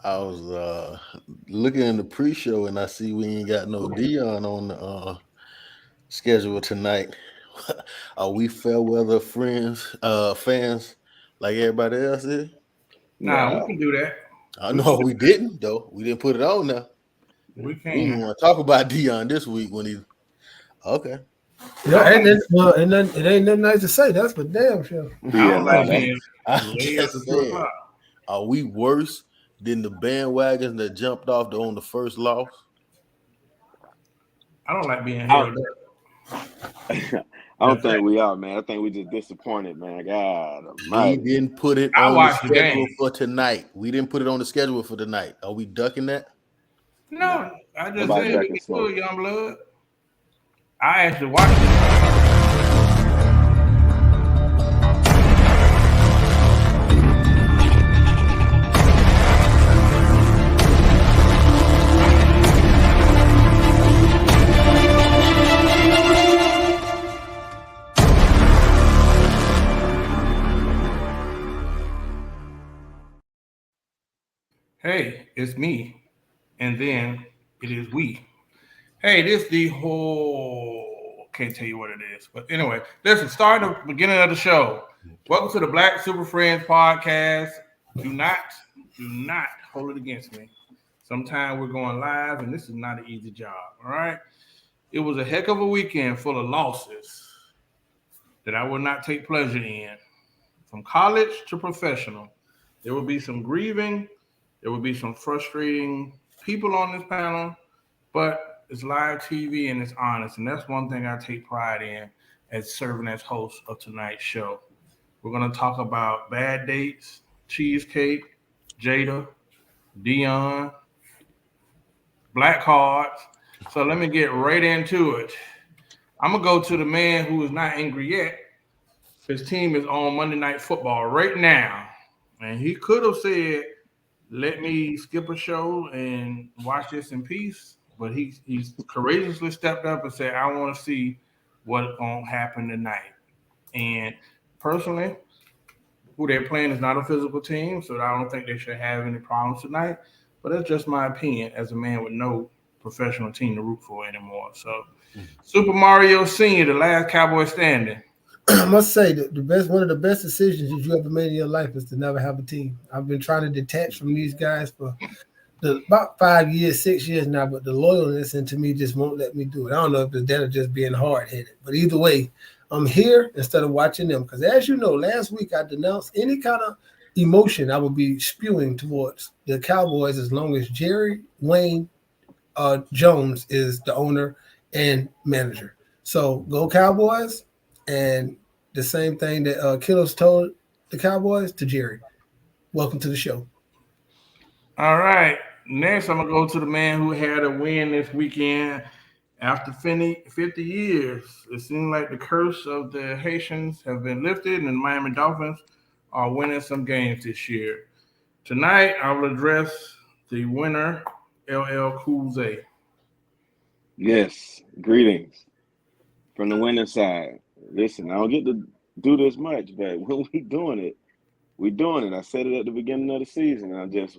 I was looking in the pre-show and I see we ain't got no Dion on the schedule tonight. Are we fair weather friends, fans like everybody else is? Nah, we No, can do that. I We can know do we didn't though. We didn't put it on now. We We didn't even can. want to talk about Dion this week when he. Okay. I Yeah, don't and like then well, and then it ain't nothing nice to say. That's for damn sure. I yeah, don't no, like that being I'm way after just two saying. o'clock. Are we worse than the bandwagons that jumped off on the first loss? I don't like being I, held up. I The don't fact think we are, man. I think we just disappointed, man. God We Almighty. didn't put it I on the watch the game. schedule for tonight. We didn't put it on the schedule for tonight. Are we ducking that? Nah, No, I just nobody said we ducking can smoke. do it, young blood. I actually watched it. Hey, it's me, and then it is we. Hey, this the whole. Can't tell you what it is, but anyway, listen. Start the beginning of the show. Welcome to the Black Super Friends podcast. Do not, do not hold it against me. Sometime we're going live, and this is not an easy job. All right. It was a heck of a weekend full of losses that I will not take pleasure in. From college to professional, there will be some grieving. There will be some frustrating people on this panel, but it's live TV and it's honest. And that's one thing I take pride in as serving as host of tonight's show. We're going to talk about bad dates, Cheesecake, Jada, Dion, black cards. So let me get right into it. I'm going to go to the man who is not angry yet. His team is on Monday Night Football right now. And he could have said, let me skip a show and watch this in peace. But he's courageously stepped up and said, I want to see what's going to happen tonight. And personally, who they're playing is not a physical team, so I don't think they should have any problems tonight. But that's just my opinion as a man with no professional team to root for anymore. So, Super Mario Sr., the last Cowboy standing. I must say that one of the best decisions that you ever made in your life is to never have a team. I've been trying to detach from these guys for about 5 years, 6 years now, but the loyalness into me just won't let me do it. I don't know if it's that or just being hard headed, but either way, I'm here instead of watching them. Because as you know, last week I denounced any kind of emotion I would be spewing towards the Cowboys as long as Jerry Wayne Jones is the owner and manager. So go Cowboys, and the same thing that Kittles told the Cowboys to Jerry. Welcome to the show. All right. Next, I'm going to go to the man who had a win this weekend after 50 years. It seems like the curse of the Haitians have been lifted, and the Miami Dolphins are winning some games this year. Tonight, I will address the winner, LL Cool J. Yes, greetings from the winning side. Listen, I don't get to do this much, but when we doing it, we doing it. I said it at the beginning of the season. I just,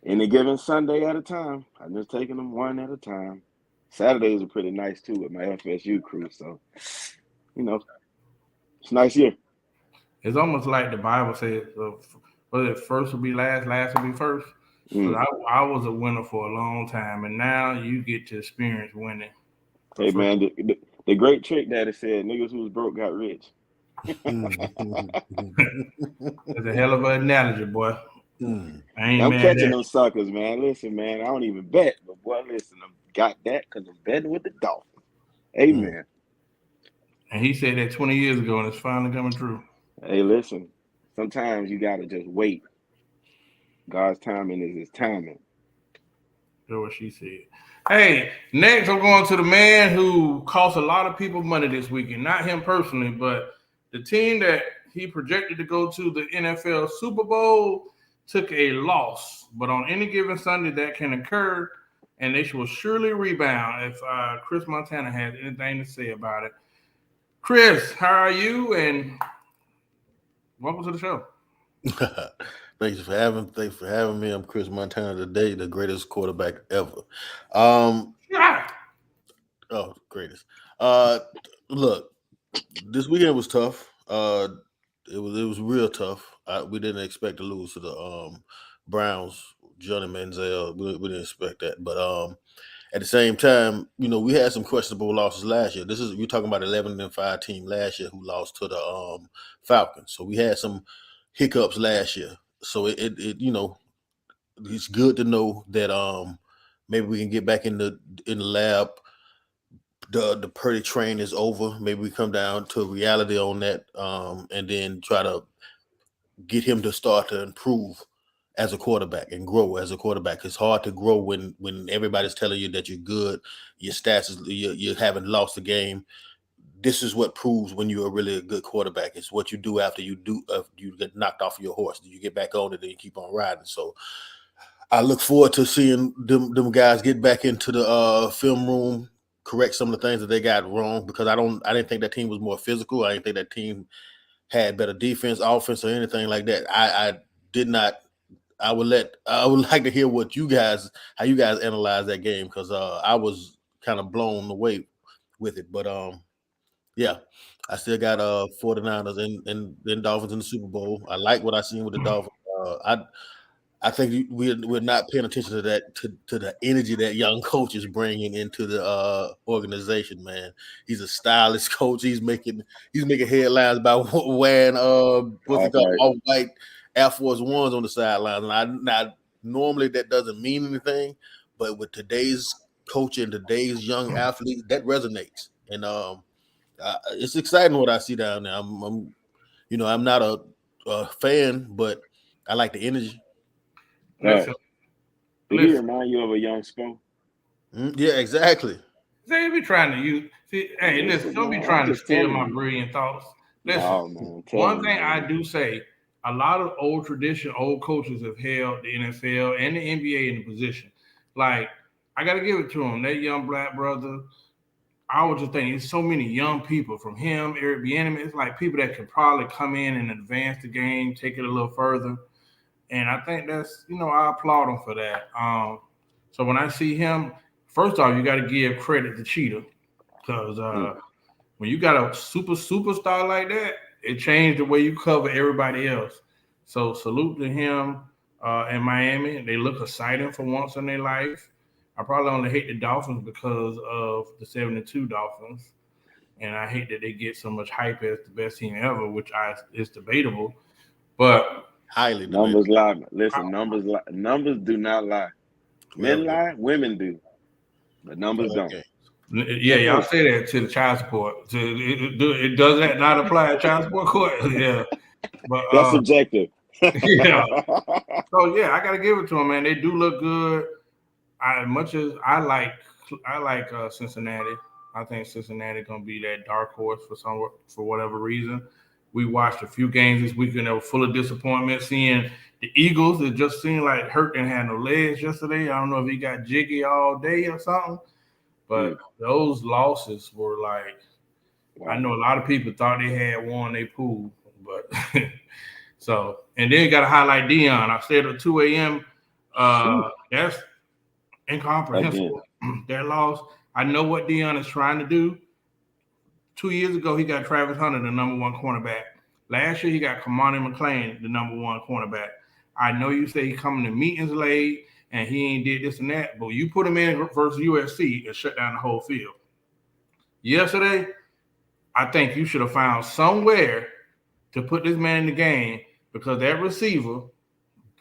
any given Sunday at a time, I'm just taking them one at a time. Saturdays are pretty nice too with my FSU crew, so it's a nice year. It's almost like the Bible says, was it first will be last, last will be first? Because Mm. I was a winner for a long time, and now you get to experience winning. For Hey first. man, the great trick daddy said niggas who was broke got rich. It's a hell of an analogy, boy. I ain't I'm mad catching at them suckers, man. Listen, man, I don't even bet, but boy, listen, I got that because I'm betting with the Dolphins. Amen. And he said that 20 years ago, and it's finally coming true. Hey, listen, sometimes you gotta just wait. God's timing is his timing. That's what she said. Hey, next I'm going to the man who cost a lot of people money this weekend. Not him personally, but the team that he projected to go to the NFL Super Bowl took a loss. But on any given Sunday, that can occur, and they will surely rebound if Chris Montana has anything to say about it. Chris, how are you? And welcome to the show. Thanks for having me. I'm Chris Montana today, the greatest quarterback ever. Um, Yeah. oh, greatest. Uh, look, this weekend was tough. It was real tough. We didn't expect to lose to the Browns. Johnny Manziel, we didn't expect that, but at the same time, we had some questionable losses last year. This is We're talking about 11-5 team last year who lost to the Falcons. So we had some hiccups last year. So it's good to know that maybe we can get back in the lab. The Purdy train is over. Maybe we come down to reality on that, and then try to get him to start to improve as a quarterback and grow as a quarterback. It's hard to grow when everybody's telling you that you're good, your stats is you haven't lost a game. This is what proves when you're really a good quarterback. It's what you do after you get knocked off your horse. You get back on it and you keep on riding. So I look forward to seeing them guys get back into the film room, correct some of the things that they got wrong, because I didn't think that team was more physical. I didn't think that team had better defense, offense, or anything like that. I did not. I would like to hear how you guys analyze that game, because I was kind of blown away with it. But yeah, I still got 49ers and Dolphins in the Super Bowl. I like what I seen with the Dolphins. I think we're not paying attention to that, to the energy that young coach is bringing into the organization. Man, he's a stylish coach. He's making headlines about wearing what's it Off called, white. all white Air Force Ones on the sidelines. And normally that doesn't mean anything, but with today's coach and today's young athletes, that resonates. And it's exciting what I see down there. I'm not a fan, but I like the energy. Listen, Facts. Did he listen. remind you of a young Spo? Yeah, exactly. They be trying to use. See, hey, listen, Listen, don't be man, I'm trying to just steal telling my you. brilliant thoughts. Listen, No, man, I'm one telling you, thing I man. do say, a lot of old coaches have held the NFL and the NBA in the position. Like, I got to give it to him. That young black brother, I was just thinking, it's so many young people from him, Eric Bieniemy. It's like people that could probably come in and advance the game, take it a little further. And I think I applaud him for that. So when I see him, first off, you got to give credit to Cheetah, because Mm. when you got a superstar like that, it changed the way you cover everybody else. So salute to him in Miami. They look exciting for once in their life. I probably only hate the Dolphins because of the 72 Dolphins. And I hate that they get so much hype as the best team ever, which is debatable. But Highly Numbers debatable. lie. Listen, numbers lie. Numbers do not lie. 12 Men games. lie, women do, but numbers 12 don't. games. yeah, y'all say that to the child support. Does that not apply to child support court? Yeah, but That's subjective. yeah. So yeah, I gotta give it to them, man. They do look good. Much as I like Cincinnati. I think Cincinnati gonna be that dark horse for whatever reason. We watched a few games this weekend that were full of disappointment. Seeing the Eagles, it just seemed like Hurt didn't have no legs yesterday. I don't know if he got jiggy all day or something, but Mm, those losses were like, I wow. know a lot of people thought they had won their pool, but so, and then you got to highlight Dion. I said at 2 a.m. Phew. That's Again. incomprehensible. That loss. I know what Dion is trying to do. 2 years ago, he got Travis Hunter, the number one cornerback. Last year, he got Kamani McLean, the number one cornerback. I know you say he coming to meetings late and he ain't did this and that, but you put him in versus USC and shut down the whole field. Yesterday, I think you should have found somewhere to put this man in the game, because that receiver,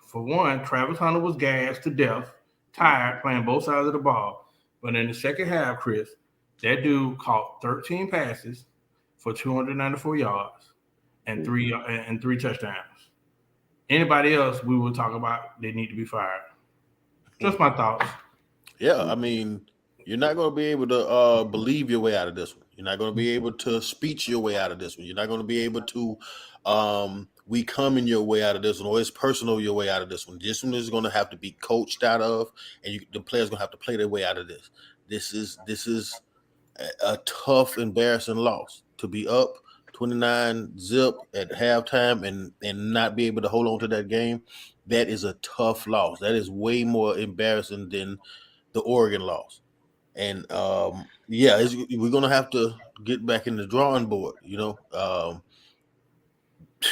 for one, Travis Hunter was gassed to death, tired, playing both sides of the ball. But in the second half, Chris, that dude caught 13 passes for 294 yards and Mm, three touchdowns. Anybody else, we will talk about they need to be fired. Just my thoughts. Yeah, mm, I mean, you're not going to be able to believe your way out of this one. You're not going to be able to speech your way out of this one. You're not going to be able to we come in your way out of this one, or it's personal your way out of this one. This one is going to have to be coached out of, and the players going to have to play their way out of this. This is a tough, embarrassing loss to be up 29 zip at halftime and not be able to hold on to that game. that is a tough loss. That is way more embarrassing than the Oregon loss. And we're gonna have to get back in the drawing board.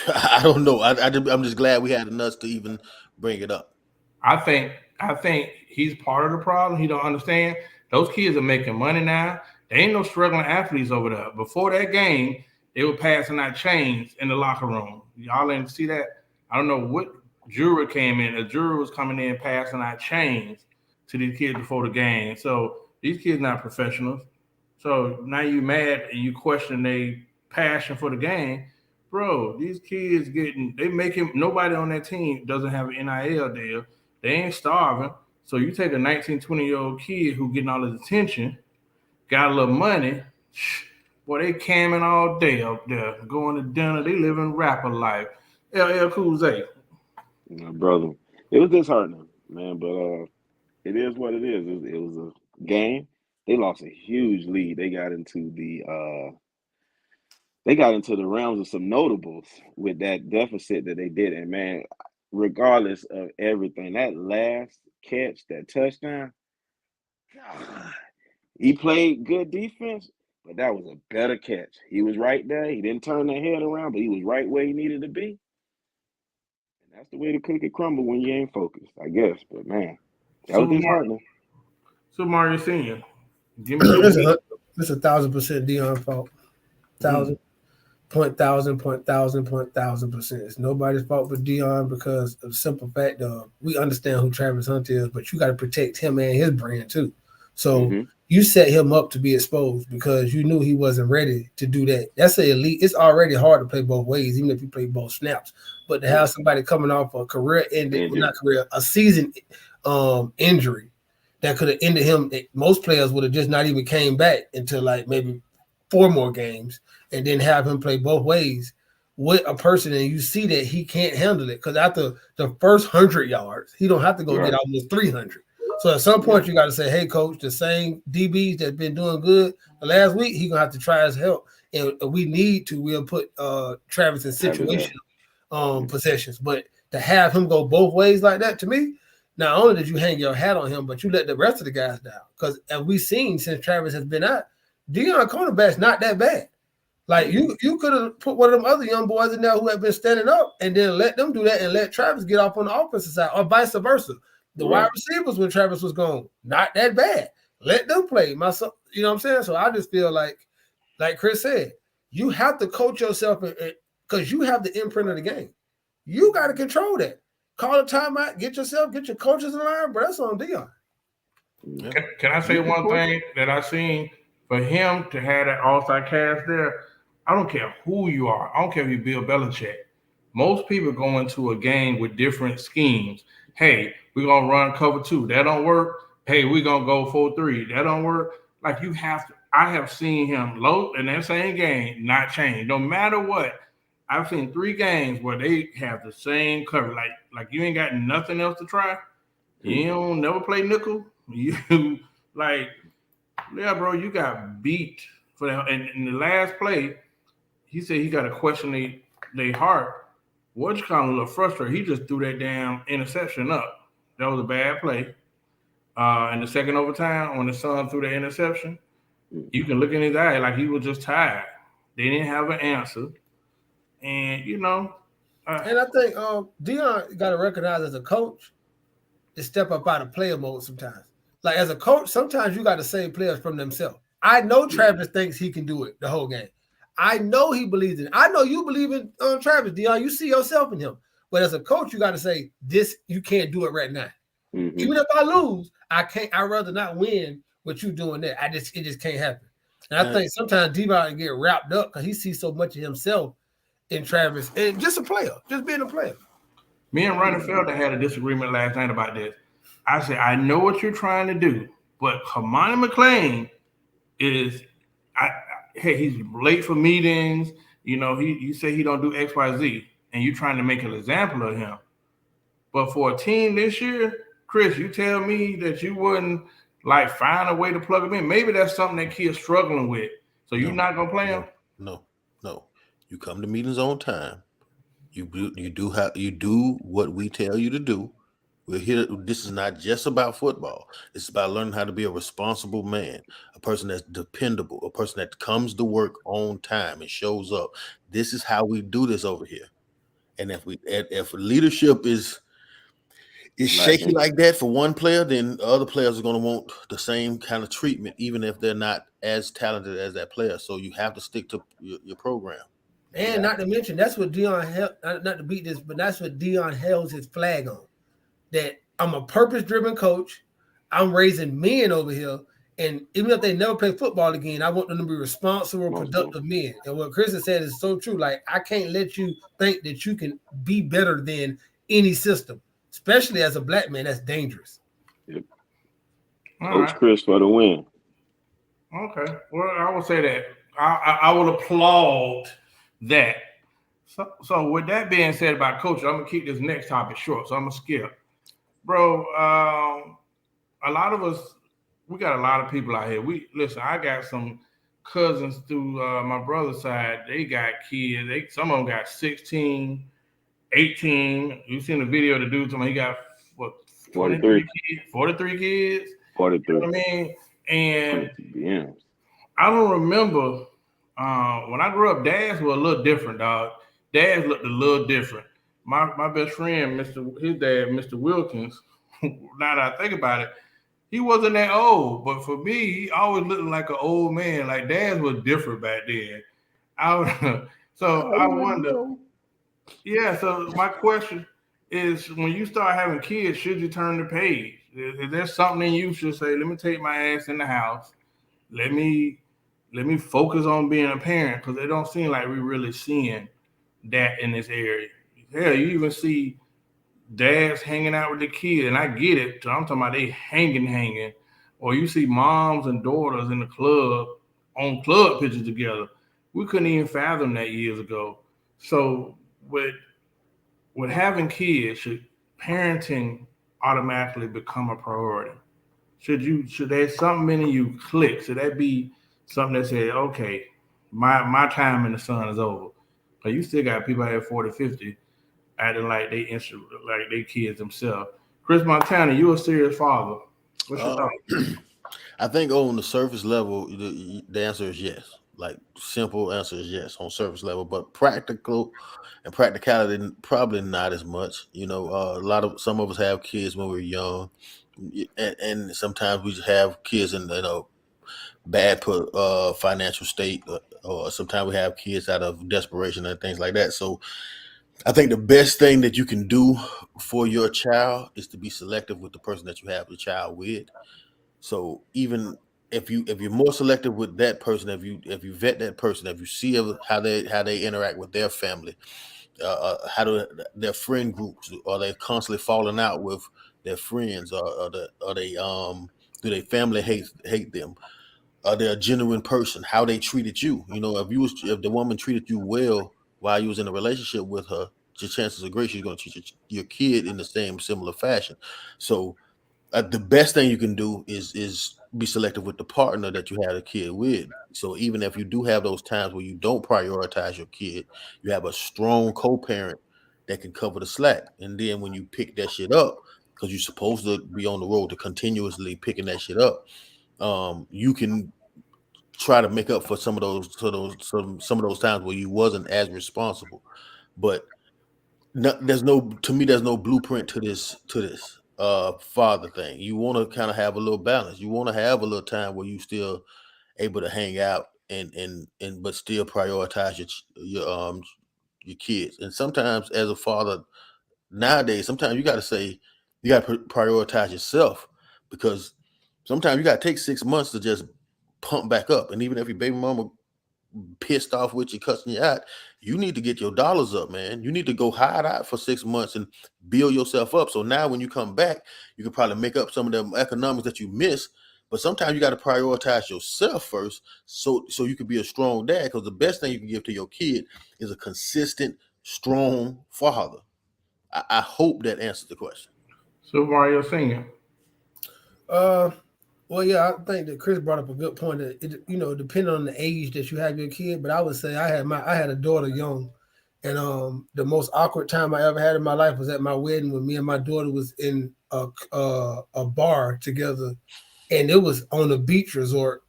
I don't know. I'm just glad we had the nuts to even bring it up. I think I think he's part of the problem. He don't understand. Those kids are making money now. There ain't no struggling athletes over there. Before that game, they were passing out chains in the locker room. Y'all didn't see that? I don't know what juror came in. A juror was coming in passing out chains to these kids before the game. So these kids not professionals. So now you mad and you question their passion for the game. Bro, these kids they making nobody on that team doesn't have an NIL deal. They ain't starving. So you take a 19, 20-year-old kid who getting all his attention, got a little money, boy, they camming all day up there, going to dinner. They living rapper life. LL Cool J. Brother, it was disheartening, man. But it is what it is. It was a game. They lost a huge lead. They got into the realms of some notables with that deficit that they did. And man, regardless of everything, that last catch, that touchdown, God, he played good defense, but that was a better catch. He was right there. He didn't turn that head around, but he was right where he needed to be. And that's the way the cookie crumble when you ain't focused, I guess. But man, that was disheartening. Super Mario Senior. Give me your It's 1,000% Deion fault. 1,000. 0.1,000%. It's nobody's fault but Deion because of the simple fact of we understand who Travis Hunter is, but you got to protect him and his brand too. So you set him up to be exposed because you knew he wasn't ready to do that. That's an elite. It's already hard to play both ways, even if you play both snaps. But to have somebody coming off a a season injury that could have ended him, most players would have just not even came back until like maybe 4 more games. And then have him play both ways with a person, and you see that he can't handle it because after the first 100 yards, he don't have to go get almost 300. So at some point, you got to say, "Hey, coach, the same DBs that's been doing good the last week, he gonna have to try his help, and we'll put Travis in situational possessions. But to have him go both ways like that, to me, not only did you hang your hat on him, but you let the rest of the guys down because as we've seen since Travis has been out, Deion cornerback's not that bad. Like you could have put one of them other young boys in there who have been standing up and then let them do that and let Travis get off on the offensive side or vice versa. The wide receivers when Travis was gone, not that bad. Let them play. You know what I'm saying? So I just feel like Chris said, you have to coach yourself because you have the imprint of the game. You got to control that. Call a timeout, get your coaches in line, but that's on Deion. Can I say one thing that I seen for him to have that all-star cast there? I don't care who you are. I don't care if you're Bill Belichick. Most people go into a game with different schemes. Hey, we're going to run cover 2. That don't work. Hey, we're going to go 4-3. That don't work. Like you have to. I have seen him low in that same game not change. No matter what. I've seen 3 games where they have the same cover. Like you ain't got nothing else to try. You don't never play nickel. You yeah, bro, you got beat for that. And in the last play, he said he got to question their heart. What's kind of a little frustrated? He just threw that damn interception up. That was a bad play. In the second overtime, when the son threw the interception, you can look in his eye like he was just tired. They didn't have an answer. And, and I think Deion got to recognize as a coach to step up out of player mode sometimes. Like as a coach, sometimes you got to save players from themselves. I know Travis thinks he can do it the whole game. I know he believes in it. I know you believe in Travis, Deion. You see yourself in him. But as a coach, you got to say, this, you can't do it right now. Even if I lose, I can't. I'd rather not win with you doing that. It just can't happen. And I think sometimes Deion get wrapped up because he sees so much of himself in Travis and just a player, just being a player. Me and Ronnie Felder had a disagreement last night about this. I said, I know what you're trying to do, but Kamani McLean is he's late for meetings. You say he don't do X, Y, Z, and you're trying to make an example of him. But for a team this year, Chris, you tell me that you wouldn't find a way to plug him in. Maybe that's something that kid's struggling with. So you're not gonna play him? No. You come to meetings on time. You do what we tell you to do. We're here. This is not just about football. It's about learning how to be a responsible man, a person that's dependable, a person that comes to work on time and shows up. This is how we do this over here. And if leadership is shaky lacking. like that for one player, then other players are going to want the same kind of treatment, even if they're not as talented as that player. So you have to stick to your program. And not to mention, that's what Dion not to beat this, but that's what Dion held his flag on. That I'm a purpose-driven coach. I'm raising men over here. And even if they never play football again, I want them to be responsible, productive men. And what Chris has said is so true. Like, I can't let you think that you can be better than any system, especially as a black man. That's dangerous. Yep. All Coach right. Chris for the win. Okay. Well, I would say that I would applaud that. So with that being said about coach, I'm gonna keep this next topic short. So I'm gonna skip, bro. A lot of us, we got a lot of people out here. We listen. I got some cousins through my brother's side. They got kids. Some of them got 16, 18. You seen the video of the dude? He got what 23 43. kids, 43 kids. You know 43. what I mean? And 22 BMs. I don't remember when I grew up. Dads were a little different, dog. Dads looked a little different. My best friend, his dad, Mr. Wilkins. Now that I think about it, he wasn't that old, but for me, he always looked like an old man. Like dads was different back then. So I wonder. Yeah. So my question is, when you start having kids, should you turn the page? Is there something you should say? Let me take my ass in the house. Let me focus on being a parent, because it don't seem like we're really seeing that in this area. Hell, you even see dads hanging out with the kid, and I get it. So I'm talking about they hanging, or you see moms and daughters in the club on club pictures together. We couldn't even fathom that years ago. So with having kids, should parenting automatically become a priority? Should there something in you click? Should that be something that says, okay, my time in the sun is over? Because you still got people out here 40, 50 acting like like they kids themselves. Chris Montana, you a serious father. What's your Uh, thought? I think on the surface level, the answer is yes. Like simple answer is yes on surface level, but practical and practicality probably not as much. Some of us have kids when we're young, and sometimes we just have kids in bad financial state, or sometimes we have kids out of desperation and things like that. So I think the best thing that you can do for your child is to be selective with the person that you have the child with. So even if you're more selective with that person, if you vet that person, if you see how they interact with their family, how do their friend groups, are they constantly falling out with their friends, or they do their family hate them? Are they a genuine person? How they treated you? If the woman treated you well while you was in a relationship with her, your chances are great she's going to treat your kid in the same similar fashion. So the best thing you can do is be selective with the partner that you had a kid with. So even if you do have those times where you don't prioritize your kid, you have a strong co-parent that can cover the slack. And then when you pick that shit up, because you're supposed to be on the road to continuously picking that shit up, you can try to make up for some of those times where you wasn't as responsible. But there's no blueprint to this father thing. You want to kind of have a little balance. You want to have a little time where you still able to hang out and but still prioritize your kids. And sometimes as a father nowadays, sometimes you got to prioritize yourself, because sometimes you got to take 6 months to just pump back up. And even if your baby mama pissed off with you, cussing you out, you need to get your dollars up, man. You need to go hide out for 6 months and build yourself up. So now when you come back, you can probably make up some of the economics that you missed. But sometimes you got to prioritize yourself first, so you can be a strong dad. Because the best thing you can give to your kid is a consistent, strong father. I hope that answers the question. Super Mario Senior. Uh, well, yeah, I think that Chris brought up a good point. That depending on the age that you have your kid, but I would say I had a daughter young, And the most awkward time I ever had in my life was at my wedding when me and my daughter was in a bar together, and it was on a beach resort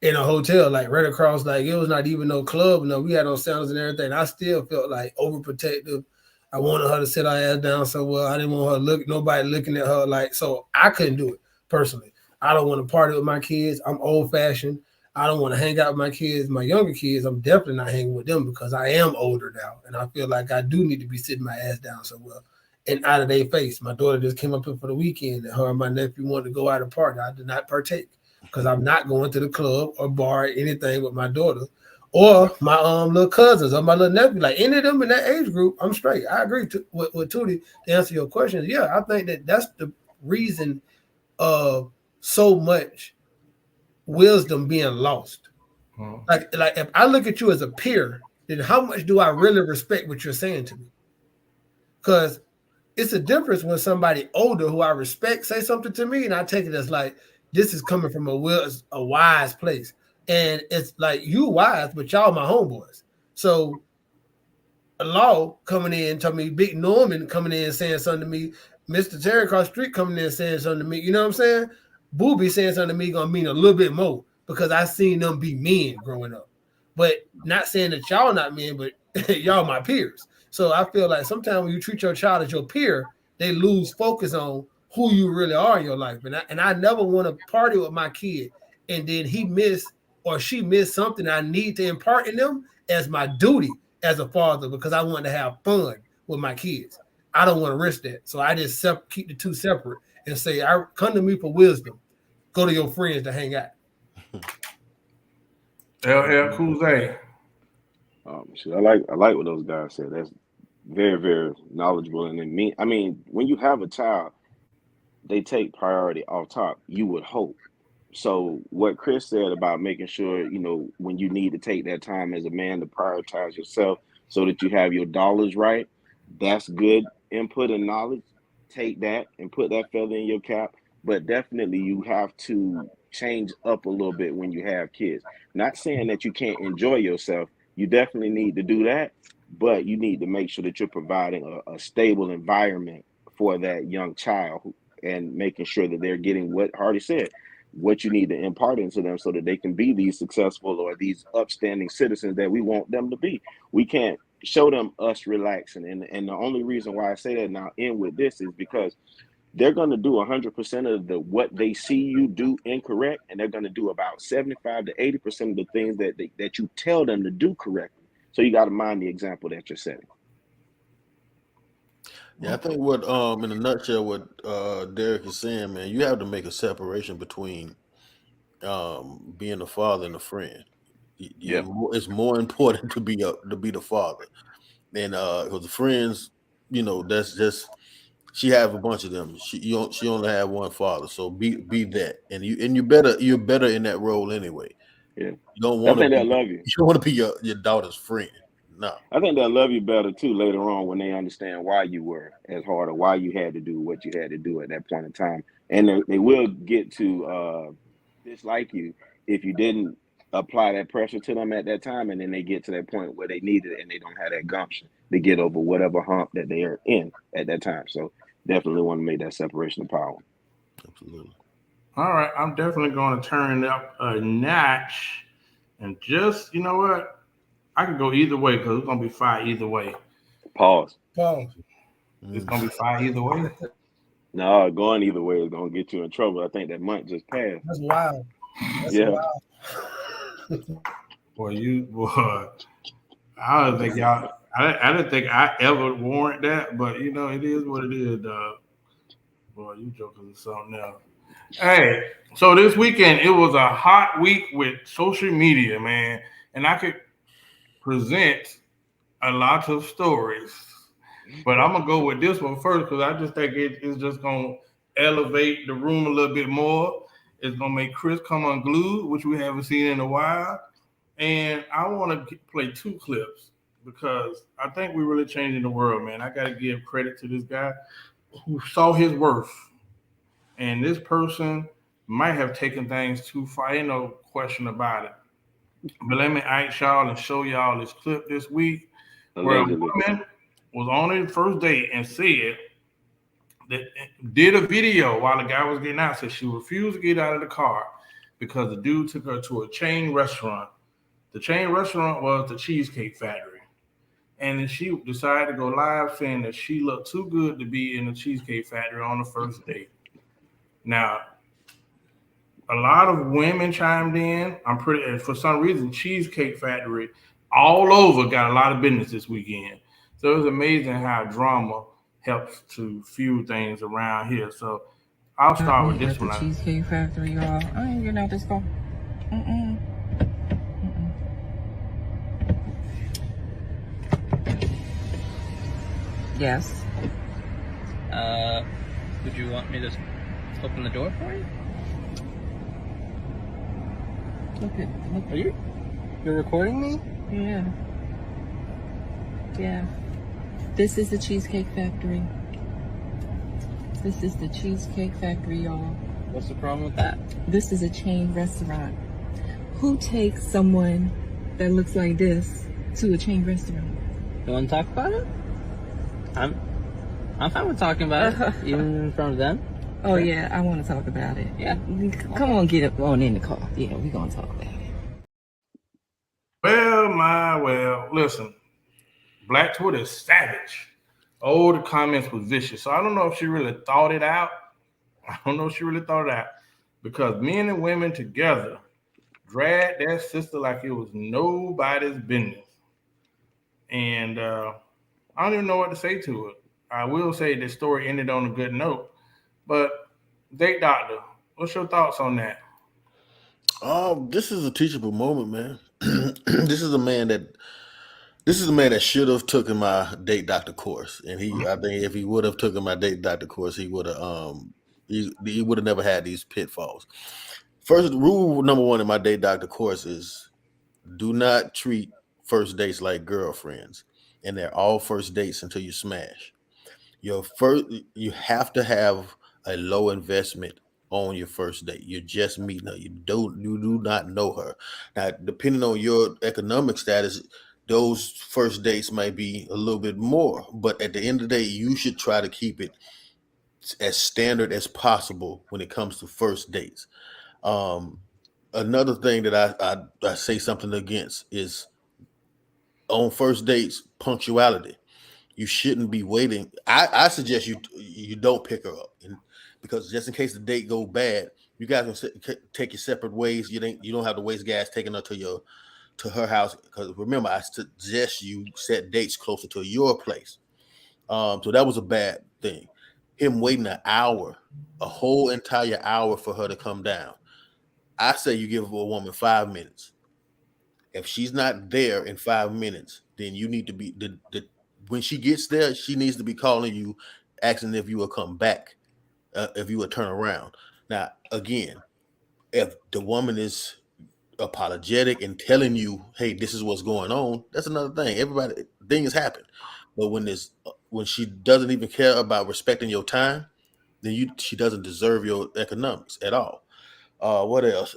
in a hotel, like right across. Like it was not even no club. No, we had no sounds and everything. I still felt like overprotective. I wanted her to sit her ass down so well. I didn't want her nobody looking at her like. So I couldn't do it personally. I don't want to party with my kids. I'm old fashioned. I don't want to hang out with my kids, my younger kids. I'm definitely not hanging with them because I am older now, and I feel like I do need to be sitting my ass down somewhere and out of their face. My daughter just came up here for the weekend, and her and my nephew wanted to go out and party. I did not partake because I'm not going to the club or bar or anything with my daughter or my little cousins or my little nephew. Like any of them in that age group, I'm straight. I agree with Tootie to answer your question. Yeah, I think that's the reason of so much wisdom being lost. Like if I look at you as a peer, then how much do I really respect what you're saying to me? Because it's a difference when somebody older who I respect say something to me, and I take it as like this is coming from a wise place, and it's like you wise, but y'all my homeboys. So a law coming in, telling me Big Norman coming in saying something to me, Mr. Terry across the street coming in saying something to me. You know what I'm saying? Booby saying something to me gonna mean a little bit more because I seen them be men growing up. But not saying that y'all not men, but y'all my peers. So I feel like sometimes when you treat your child as your peer, they lose focus on who you really are in your life. And I never want to party with my kid and then he miss or she miss something I need to impart in them as my duty as a father because I want to have fun with my kids. I don't want to risk that. So I just keep the two separate and say, I come to me for wisdom. Go to your friends to hang out. LL Cool J. Shit, I like what those guys said. That's very, very knowledgeable. And then I mean, when you have a child, they take priority off top. You would hope. So what Chris said about making sure, when you need to take that time as a man to prioritize yourself so that you have your dollars right, that's good input and knowledge. Take that and put that feather in your cap. But definitely you have to change up a little bit when you have kids. Not saying that you can't enjoy yourself. You definitely need to do that, but you need to make sure that you're providing a stable environment for that young child and making sure that they're getting what Hardy said, what you need to impart into them so that they can be these successful or these upstanding citizens that we want them to be. We can't show them us relaxing. And the only reason why I say that now end with this is because they're going to do 100% of what they see you do incorrect, and they're going to do about 75 to 80% of the things that you tell them to do correctly. So you got to mind the example that you're setting. Yeah, I think what in a nutshell what Derek is saying, man, you have to make a separation between being a father and a friend. Yeah. It's more important to be the father, and because the friends, that's just she have a bunch of them. She only have one father, so be that, and you're better in that role anyway. Yeah. You don't I want to think be they'll love you. you don't want to be your daughter's friend. No. I think they'll love you better too later on when they understand why you were as hard or why you had to do what you had to do at that point in time. And they will get to dislike you if you didn't apply that pressure to them at that time, and then they get to that point where they need it and they don't have that gumption to get over whatever hump that they are in at that time. So definitely want to make that separation of power. Absolutely. All right, I'm definitely going to turn it up a notch. And just, you know what? I could go either way because it's going to be fire either way. Pause. Paul. It's Mm. going to be fire either way. No, going either way is gonna get you in trouble. I think that month just passed. That's wild. That's Yeah. wild. Boy, I don't think y'all, I didn't think I ever warrant that, but it is what it is, dog. Boy, you joking or something else. Hey, so this weekend it was a hot week with social media, man, and I could present a lot of stories, but I'm gonna go with this one first because I just think it is just gonna elevate the room a little bit more. It's gonna make Chris come unglued, which we haven't seen in a while, and I want to play two clips because I think we're really changing the world, man. I got to give credit to this guy who saw his worth. And this person might have taken things too far, ain't no question about it. But let me ask y'all and show y'all this clip this week where a Allegedly. woman was on his first date and said that did a video while the guy was getting out. Said she refused to get out of the car because the dude took her to a chain restaurant. The chain restaurant was the Cheesecake Factory. And then she decided to go live saying that she looked too good to be in the Cheesecake Factory on the first date. Now, a lot of women chimed in. For some reason, Cheesecake Factory all over got a lot of business this weekend. So it was amazing how drama helps to fuel things around here. So I'll start with this one. The Cheesecake Factory, y'all. I ain't getting out this car. Yes. Would you want me to open the door for you? Look. Are you're recording me? Yeah. Yeah. This is the Cheesecake Factory. This is the Cheesecake Factory, y'all. What's the problem with that? This is a chain restaurant. Who takes someone that looks like this to a chain restaurant? You want to talk about it? I'm fine with talking about it, even in front of them. Oh yeah, I want to talk about it. Yeah, come on, get up on in the car. Yeah, we're gonna talk about it. Well, listen. Black Twitter is savage. Oh, the comments was vicious. So I don't know if she really thought it out. Because men and women together dragged that sister like it was nobody's business. And I don't even know what to say to it. I will say the story ended on a good note. But Date Doctor, what's your thoughts on that? This is a teachable moment, man. This is a man that should have taken my Date Doctor course, and I think if he would have taken my Date Doctor course, he would have he would have never had these pitfalls. First, rule number one in my Date Doctor course is do not treat first dates like girlfriends, and they're all first dates until you smash. You have to have a low investment on your first date. You're just meeting her. You do not know her. Now, depending on your economic status, those first dates might be a little bit more, but at the end of the day, you should try to keep it as standard as possible when it comes to first dates. Another thing that I say something against is on first dates, punctuality. You shouldn't be waiting. I suggest you don't pick her up, because just in case the date go bad, you guys can take your separate ways. You don't have to waste gas taking her to her house, because remember, I suggest you set dates closer to your place. So that was a bad thing. Him waiting an hour, a whole entire hour for her to come down. I say you give a woman 5 minutes. If she's not there in 5 minutes, then you need to be when she gets there, she needs to be calling you, asking if you will come back, if you will turn around. Now, again, if the woman is apologetic and telling you, "Hey, this is what's going on," that's another thing. Things happen, but when she doesn't even care about respecting your time, then she doesn't deserve your economics at all. What else?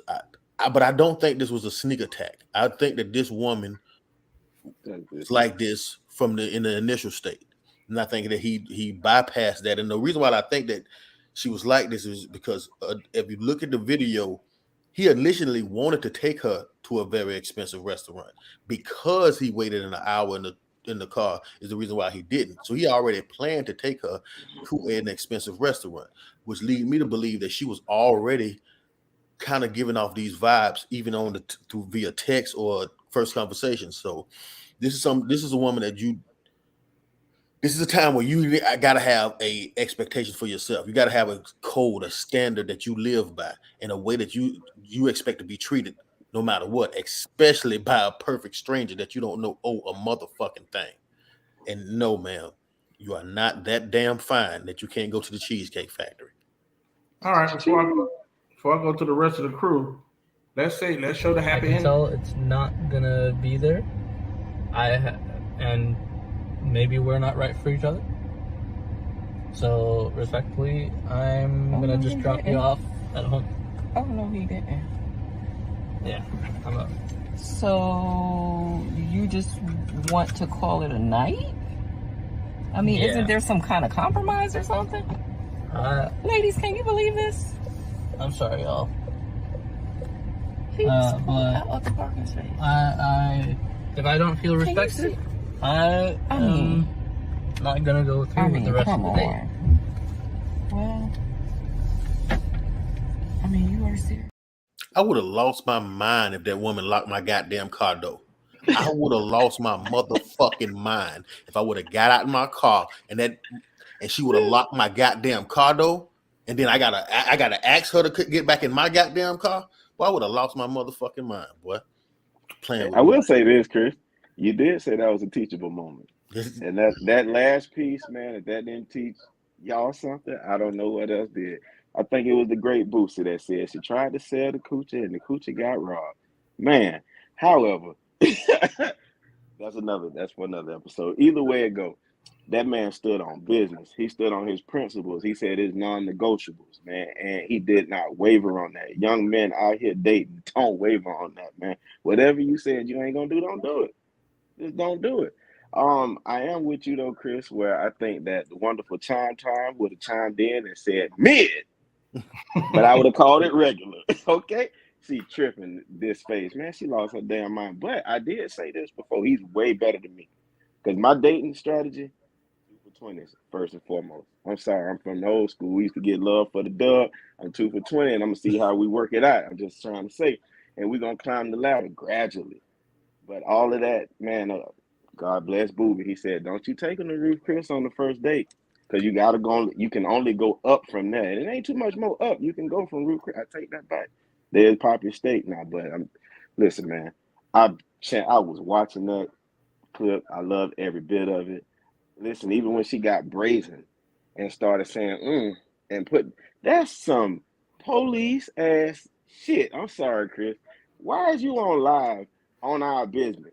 But I don't think this was a sneak attack. I think that this woman was like this in the initial state, and I think that he bypassed that. And the reason why I think that she was like this is because if you look at the video, he initially wanted to take her to a very expensive restaurant. Because he waited an hour in the car is the reason why he didn't. So he already planned to take her to an expensive restaurant, which leads me to believe that she was already kind of giving off these vibes, even on through via text or first conversation. So this is a woman that this is a time where you gotta have a expectation for yourself. You gotta have a code, a standard that you live by, in a way that you expect to be treated no matter what, especially by a perfect stranger that you don't know a motherfucking thing. And no, ma'am, you are not that damn fine that you can't go to the Cheesecake Factory. All right, before I go to the rest of the crew, let's show the happy ending. Tell it's not gonna be there. And maybe we're not right for each other. So respectfully, I'm gonna just drop you off at home. Oh no, he didn't. Yeah, I'm up. So you just want to call it a night? I mean, Yeah. isn't there some kind of compromise or something? Ladies, can you believe this? I'm sorry, y'all. He just pulled But out of the parking space. if I don't feel Can you respected, see? I am not gonna go through with the rest of the day. Well, I mean, you are serious. I would have lost my mind if that woman locked my goddamn car door. I would have lost my motherfucking mind if I would have got out of my car and she would have locked my goddamn car door, and then I gotta ask her to get back in my goddamn car. Boy, I would have lost my motherfucking mind, boy. Playing with I me. will say this, Chris. You did say that was a teachable moment. And that last piece, man, if that didn't teach y'all something, I don't know what else did. I think it was the great Boosie that said she tried to sell the coochie and the coochie got robbed. Man, however, that's for another episode. Either way it go, that man stood on business. He stood on his principles. He said his non-negotiables, man, and he did not waver on that. Young men out here dating, don't waver on that, man. Whatever you said you ain't gonna do, don't do it. Just don't do it. I am with you though, Chris, where I think that the wonderful Chime would have chimed in and said mid, but I would have called it regular. Okay? She tripping this face, man. She lost her damn mind. But I did say this before. He's way better than me. Because my dating strategy, 2 for 20s, first and foremost. I'm sorry, I'm from the old school. We used to get love for the dub. I'm 2 for 20, and I'm gonna see how we work it out. I'm just trying to say. And we're gonna climb the ladder gradually. But all of that, man, God bless Booby. He said, don't you take him to Ruth Chris on the first date. Because you can only go up from there. And it ain't too much more up. You can go from Ruth Chris. I take that back. There's Poppy State now, but listen, man. I was watching that clip. I loved every bit of it. Listen, even when she got brazen and started saying, and that's some police ass shit. I'm sorry, Chris. Why is you on live on our business?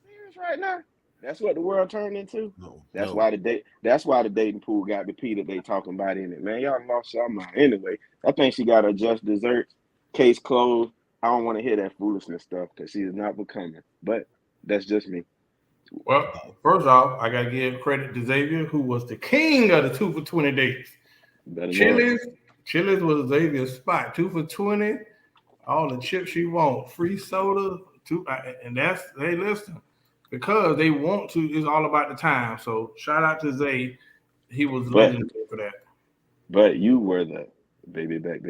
Serious right now? That's what the world turned into. That's why the dating pool got depleted. They talking about in it, man. Y'all lost y'all mind. Anyway, I think she got her just desserts. Case closed. I don't want to hear that foolishness stuff because she is not becoming. But that's just me. Well, first off, I gotta give credit to Xavier, who was the king of the 2 for 20 dates. Chili's was Xavier's spot. 2 for 20, all the chips you want, free soda, and that's they listen because they want to. It's all about the time. So shout out to Zay, he was legendary for that. But you were the baby back.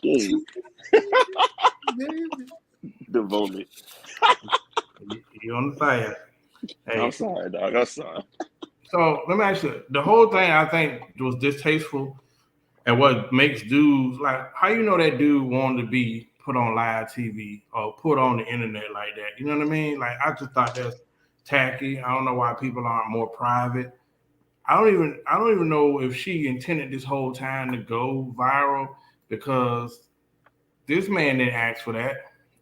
King. Devoted. You on the fire. Hey. I'm sorry, dog. I'm sorry. So let me ask you, the whole thing I think was distasteful, and what makes dudes like how you know that dude wanted to be put on live TV or put on the internet like that. You know what I mean? Like I just thought that's tacky. I don't know why people aren't more private. I don't even know if she intended this whole time to go viral because this man didn't ask for that.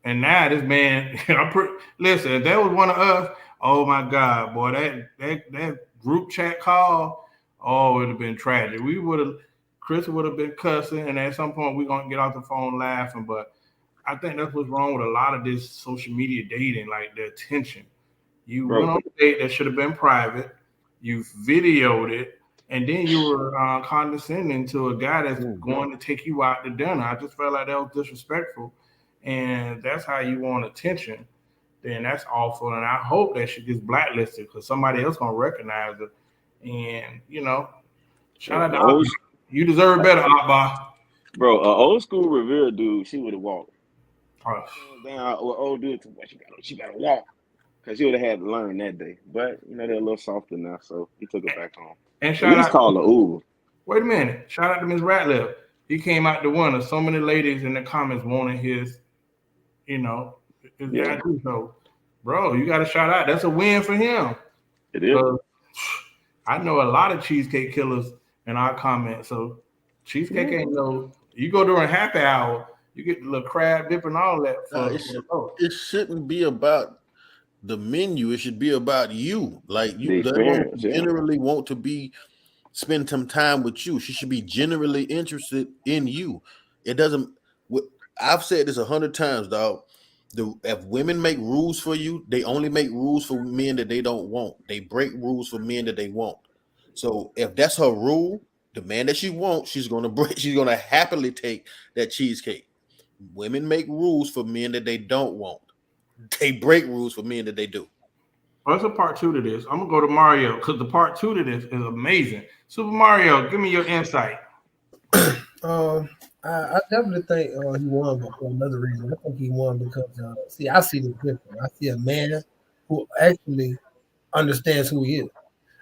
And now this man, listen, if that was one of us, oh my God, boy, that group chat call, oh, it would have been tragic. Chris would have been cussing, and at some point we're gonna get off the phone laughing. But I think that's what's wrong with a lot of this social media dating, like the attention. You went on a date that should have been private, you videoed it, and then you were condescending to a guy that's going to take you out to dinner. I just felt like that was disrespectful. And that's how you want attention, then that's awful. And I hope that she gets blacklisted because somebody else gonna recognize her. And shout out to Akbar. You deserve better, Akbar. Bro, an old school Revere dude, she would have walked. Down with old dude, she gotta walk. Because she would have had to learn that day. But they're a little softer now, so he took her back home. And shout out call her Uber. Wait a minute. Shout out to Miss Ratliff. He came out the winner. So many ladies in the comments wanted his attitude. So, bro, you got to shout out. That's a win for him. It is. I know a lot of cheesecake killers in our comments. So, cheesecake ain't no. You go during happy hour, you get the little crab dip and all that. It shouldn't be about the menu. It should be about you. Like you generally want to spend some time with you. She should be generally interested in you. It doesn't. I've said this 100 times, dog. If women make rules for you, they only make rules for men that they don't want. They break rules for men that they want. So if that's her rule, the man that she wants, she's gonna break. She's gonna happily take that cheesecake. Women make rules for men that they don't want. They break rules for men that they do. What's a part two to this? I'm gonna go to Mario because the part two to this is amazing. Super Mario, give me your insight. I definitely think he won, but for another reason. I think he won because see, I see the difference. I see a man who actually understands who he is.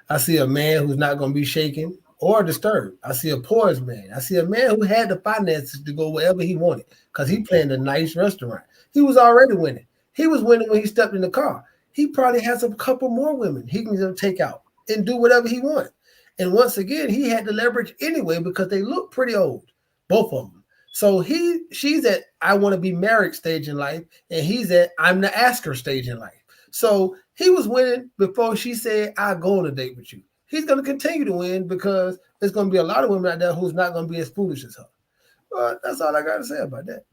I see a man who's not going to be shaken or disturbed. I see a poised man. I see a man who had the finances to go wherever he wanted because he planned a nice restaurant. He was already winning. He was winning when he stepped in the car. He probably has a couple more women he can just take out and do whatever he wants. And once again, he had the leverage anyway because they look pretty old, both of them. So she's at I want to be married stage in life, and he's at I'm the asker stage in life. So he was winning before she said, I'll go on a date with you. He's going to continue to win because there's going to be a lot of women out there who's not going to be as foolish as her. But that's all I got to say about that.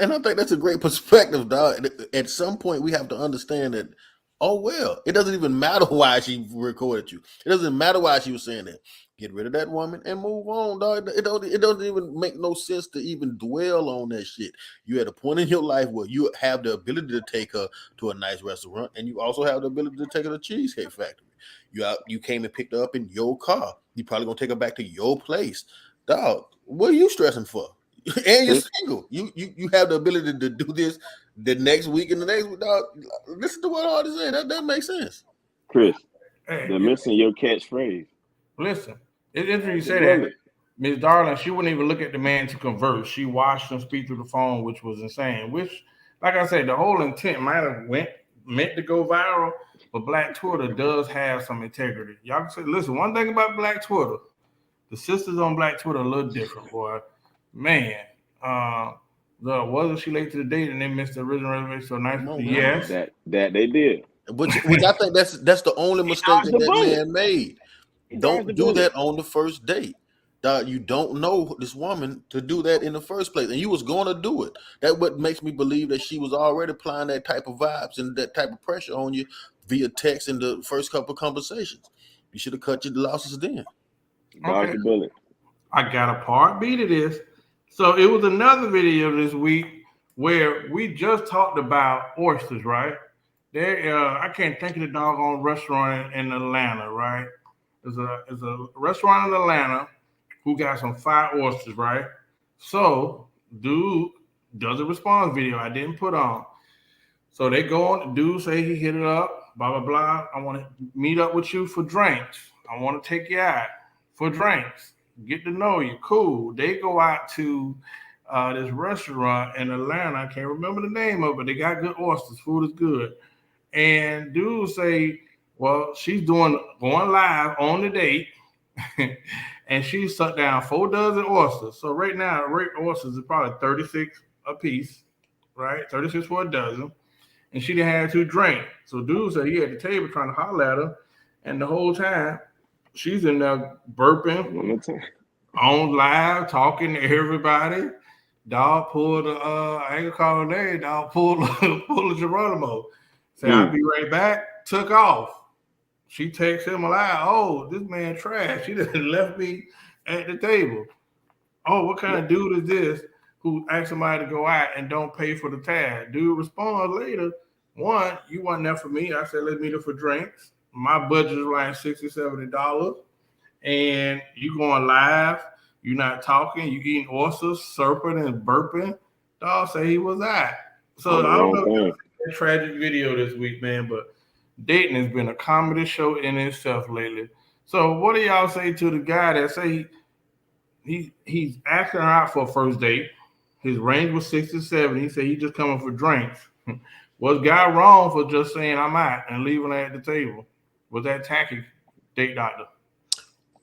And I think that's a great perspective, dog. At some point, we have to understand that, oh, well, it doesn't even matter why she recorded you. It doesn't matter why she was saying that. Get rid of that woman and move on, dog. It doesn't even make no sense to even dwell on that shit. You at a point in your life where you have the ability to take her to a nice restaurant, and you also have the ability to take her to Cheesecake Factory. You came and picked her up in your car. You probably gonna take her back to your place, dog. What are you stressing for? And you're single. You have the ability to do this the next week and the next week, dog. Listen to what all this is. That makes sense. Chris, Hey, they're missing your catchphrase. listen, it's interesting you say that. Miss Darling, she wouldn't even look at the man to converse. She watched him speak through the phone, which was insane. Which, like I said, the whole intent might have meant to go viral, but Black Twitter does have some integrity. Y'all can say, listen, one thing about Black Twitter, the sisters on Black Twitter are a little different, boy. Man, wasn't she late to the date and they missed the original reservation? So nice. No, yes, That they did. Which I think that's the only mistake that man made. Don't do that on the first date. You don't know this woman to do that in the first place, and you was going to do it. That what makes me believe that she was already applying that type of vibes and that type of pressure on you via text in the first couple of conversations. You should have cut your losses then. Dodge the bullet. I got a part B to this. So it was another video this week where we just talked about oysters, right? I can't think of the doggone restaurant in Atlanta, right? There's a restaurant in Atlanta who got some fire oysters, right? So dude does a response video I didn't put on. So they go on, dude say he hit it up, blah, blah, blah. I want to meet up with you for drinks. I want to take you out for drinks. Get to know you. Cool. They go out to this restaurant in Atlanta. I can't remember the name of it. They got good oysters. Food is good. And dude say, well, she's going live on the date. And she sucked down 4 dozen oysters. So right now, oysters is probably 36 a piece, right? 36 for a dozen. And she didn't have 2 drinks. So dude said he at the table trying to holler at her. And the whole time, she's in there burping on live, talking to everybody. Dog pulled I ain't gonna call her name. Dog pulled a Geronimo. Said, I'll be right back. Took off. She takes him alive. Oh, this man trash. She just left me at the table. Oh, what kind of dude is this who asks somebody to go out and don't pay for the tab? Dude responds later. 1, you wasn't there for me. I said, let's meet up for drinks. My budget is around $60, $70. And you going live. You're not talking. You eating oysters, serpent, and burping. Dog say he was out. So I don't know if it's a tragic video this week, man, but dating has been a comedy show in itself lately. So what do y'all say to the guy that say he's asking her out for a first date? His range was 60 to 70. He said he just coming for drinks. Was guy wrong for just saying I'm out and leaving her at the table? Was that tacky, date doctor?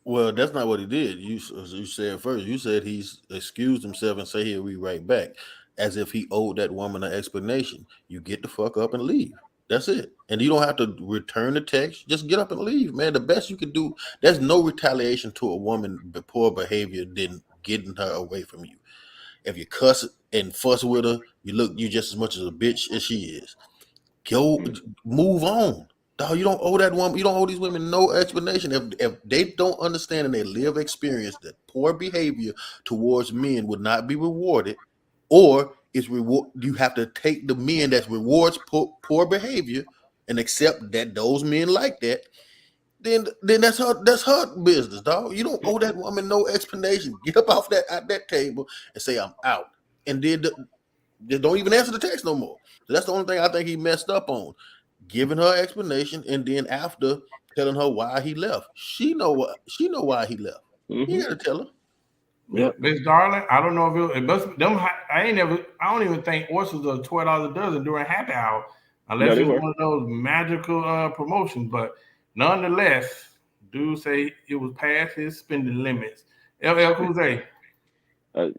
Well, that's not what he did. You said first. You said he's excused himself and say he'll be right back, as if he owed that woman an explanation. You get the fuck up and leave. That's it. And you don't have to return the text. Just get up and leave, man. The best you could do. There's no retaliation to a woman poor behavior than getting her away from you. If you cuss and fuss with her, you just as much as a bitch as she is. Go move on. Dog, you don't owe that woman, you don't owe these women no explanation. If they don't understand and they live experience that poor behavior towards men would not be rewarded, or it's reward, you have to take the men that rewards poor behavior and accept that those men like that. Then that's her business, dog. You don't owe that woman no explanation. Get up off that table and say I'm out, and then don't even answer the text no more. So that's the only thing I think he messed up on, giving her explanation, and then after telling her why he left. She know why he left. You gotta tell her. Yep. Miss Darling, I don't know if it must them. I don't even think oysters are $12 a dozen during happy hour, unless it's one of those magical promotions. But nonetheless, dude say it was past his spending limits. LL Cool J.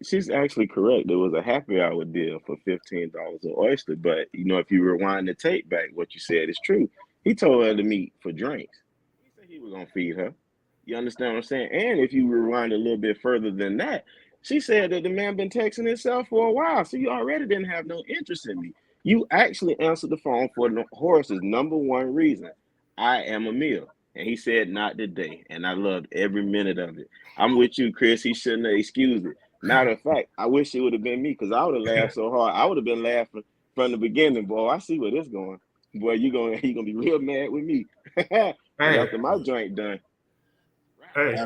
She's actually correct. There was a happy hour deal for $15 an oyster, but if you rewind the tape back, what you said is true. He told her to meet for drinks. He said he was gonna feed her. You understand what I'm saying? And if you rewind a little bit further than that, she said that the man been texting himself for a while, so you already didn't have no interest in me. You actually answered the phone for Horace's number one reason. I am a meal. And he said, not today. And I loved every minute of it. I'm with you, Chris. He shouldn't have excused it. Matter of fact, I wish it would have been me, because I would have laughed so hard. I would have been laughing from the beginning. Boy, I see where this going. Boy, you gonna be real mad with me. After my joint done. Hey,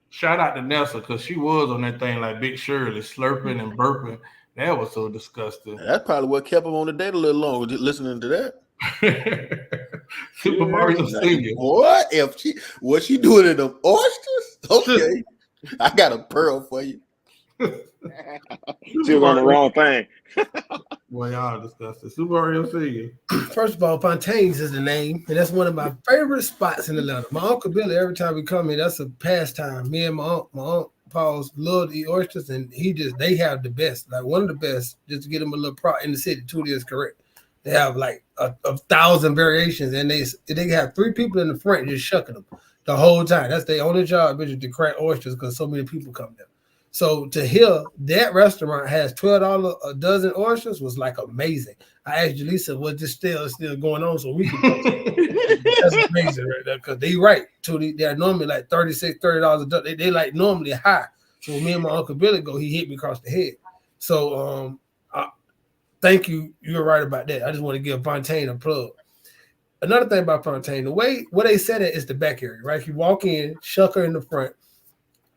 shout out to Nessa, because she was on that thing like Big Shirley, slurping and burping. That was so disgusting. That's probably what kept him on the date a little longer, listening to that. Super Mario Senior. What she doing in them oysters? Okay, I got a pearl for you. She was on the wrong thing. Boy, y'all disgusting. Super Mario Senior. First of all, Fontaine's is the name, and that's one of my favorite spots in Atlanta. My Uncle Billy, every time we come here, that's a pastime. Me and my aunt Paul's love to eat oysters, and they have the best, like one of the best, just to get them a little prop in the city. Tootie is correct. They have like a 1,000 variations, and they have 3 people in the front just shucking them the whole time. That's their only job, bitch, to crack oysters, because so many people come there. So to hear that restaurant has $12 a dozen oysters was like amazing. I asked Jaleesa, was this still going on, so we could go. That's amazing right there, because they right. Tootie, they're normally like $30 a dozen. They like normally high. So when me and my Uncle Billy go, he hit me across the head. So thank you. You're right about that. I just want to give Fontaine a plug. Another thing about Fontaine, the way where they said it is the back area, right? You walk in, shucker in the front,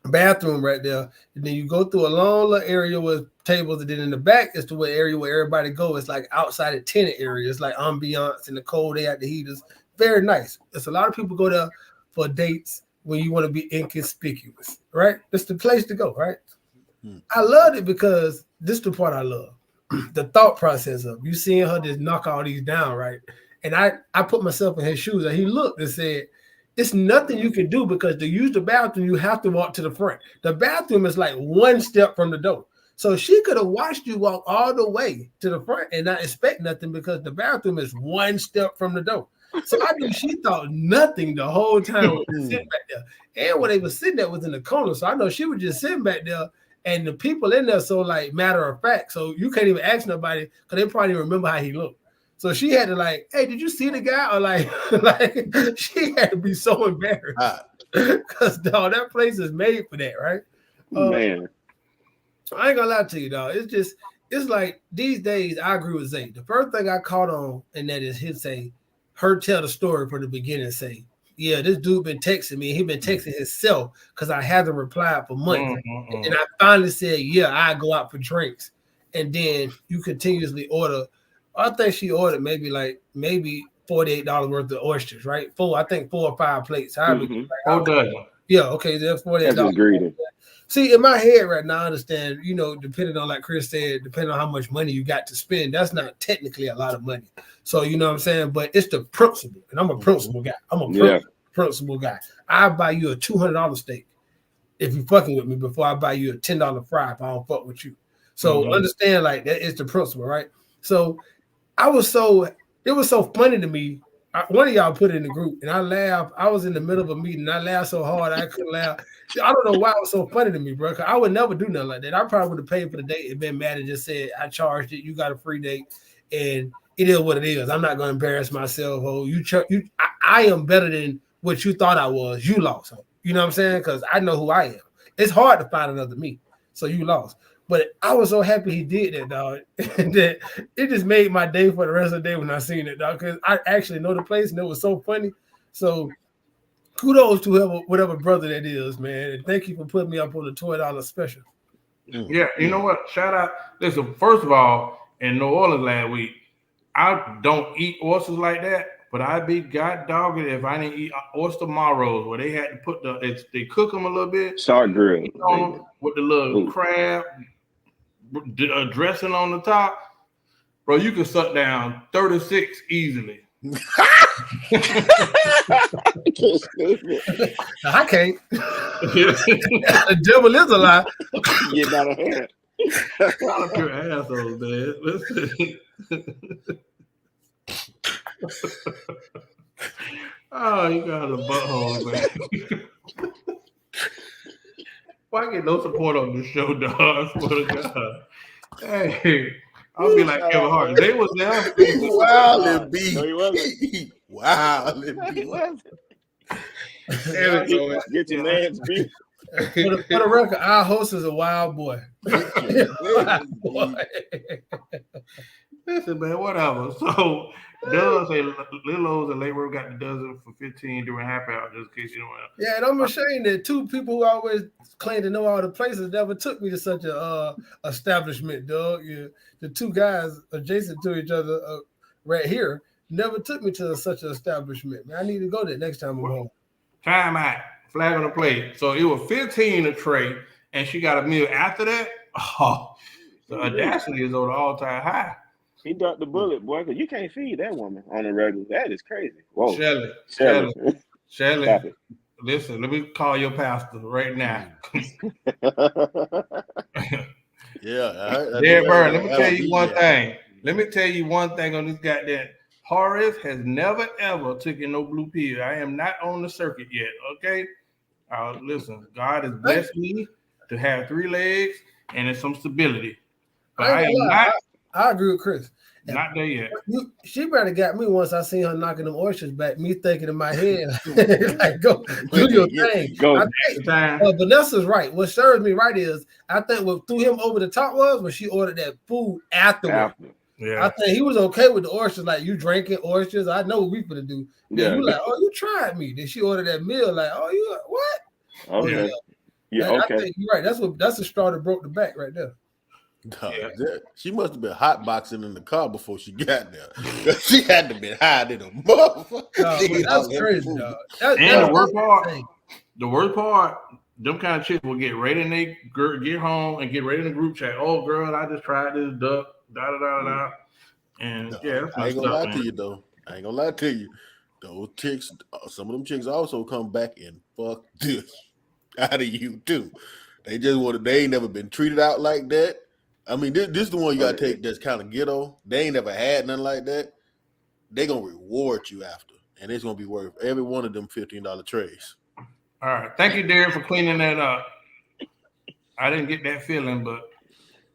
bathroom right there, and then you go through a long little area with tables, and then in the back is the area where everybody go. It's like outside the tenant area. It's like ambiance in the cold. They have the heaters. Very nice. It's a lot of people go there for dates when you want to be inconspicuous, right? That's the place to go, right? I loved it because this is the part I love. The thought process of you seeing her just knock all these down, right? And I put myself in his shoes, and he looked and said, it's nothing you can do, because to use the bathroom, you have to walk to the front. The bathroom is like one step from the door. So she could have watched you walk all the way to the front and not expect nothing, because the bathroom is one step from the door. So I knew she thought nothing the whole time when they sitting back there. And when they were sitting there was in the corner. So I know she was just sitting back there, and the people in there so like matter of fact. So you can't even ask nobody, because they probably remember how he looked. So she had to like, hey, did you see the guy? Or like she had to be so embarrassed, because dog, that place is made for that, right? Man, I ain't gonna lie to you, dog. It's like these days. I agree with Zay. The first thing I caught on, and that is her tell the story from the beginning. Say, yeah, this dude been texting me. He been texting himself because I haven't replied for months, and I finally said, yeah, I go out for drinks, and then you continuously order. I think she ordered maybe $48 worth of oysters, right? I think 4 or 5 plates. Yeah, okay, that's $48. See, in my head right now, I understand, depending on, like Chris said, depending on how much money you got to spend, that's not technically a lot of money. So, you know what I'm saying? But it's the principle, and I'm a principle guy. Principle guy. I'll buy you a $200 steak if you fucking with me before I buy you a $10 fry if I don't fuck with you. So understand, like, that is the principle, right? So it was so funny to me one of y'all put it in the group, and I laughed. I was in the middle of a meeting, and I laughed so hard I couldn't laugh. I don't know why it was so funny to me, bro. I would never do nothing like that. I probably would have paid for the date and been mad and just said I charged it. You got a free date, and it is what it is. I'm not going to embarrass myself. Oh, I am better than what you thought I was. You lost. You know what I'm saying? Because I know who I am. It's hard to find another me. So you lost. But I was so happy he did that, dog. That it just made my day for the rest of the day when I seen it, dog. Because I actually know the place and it was so funny. So kudos to whatever brother that is, man. And thank you for putting me up on the $20 special. Yeah, you know what? Shout out. Listen, first of all, in New Orleans last week, I don't eat oysters like that, but I'd be god dogged if I didn't eat oyster marrows where they had to put they cook them a little bit, Shark grill with the little crab dressing on the top. Bro, you can suck down 36 easily. I can't. The devil is a lie. Get out of hand. Stop your assholes, man. Listen. Oh, you got a butthole, man. Why get no support on this show, dog? I swear to God. Hey, I'll be like Kevin Hart. They was there. Wow, it be. No, he wasn't. Wow, it be. Get your man's beat. For the record, our host is a wild boy. Wild boy. Listen, man, whatever. So, Doug say Lilo's and Late Work got the dozen for 15 during happy hour, just in case you don't know. Yeah, and I'm ashamed that two people who always claim to know all the places never took me to such a establishment, dog. Yeah, the two guys adjacent to each other right here never took me to such an establishment. Man, I need to go there next time I'm home. Time out. Flag on the plate. So it was 15 a tray, and she got a meal after that. Oh, the audacity is on the all-time high. He ducked the bullet, boy, because you can't feed that woman on a regular. That is crazy. Whoa. Shelly. Listen, let me call your pastor right now. Yeah. Yeah, Bird, let me tell you one thing. Let me tell you one thing on this goddamn. Horace has never, ever taken no blue pill. I am not on the circuit yet, okay? Listen, God has blessed me to have 3 legs and there's some stability. But I agree with Chris. Not there yet. She better got me once I seen her knocking them oysters back, me thinking in my head, like, go do your thing. Go. Vanessa's right. What serves me right is, I think what threw him over the top was when she ordered that food afterward. Yeah. I think he was okay with the oysters, like, you drinking oysters. I know what we finna do. Yeah. You like, oh, you tried me. Then she ordered that meal, like, oh, you what? Okay. Yeah, okay. I think you're right. That's the straw that broke the back right there. She must have been hot boxing in the car before she got there. She had to be high than a motherfucker. That's crazy, dog. And the worst part, them kind of chicks will get ready and they get home and get ready in the group chat. Oh, girl, I just tried this duck. Da. And I ain't gonna lie to you though. I ain't gonna lie to you. Those chicks, some of them chicks also come back and fuck this out of you too. They ain't never been treated out like that. I mean, this is the one you gotta take that's kind of ghetto. They ain't never had nothing like that. They gonna reward you after, and it's gonna be worth every one of them $15 trays. All right, thank you, Derek, for cleaning that up. I didn't get that feeling, but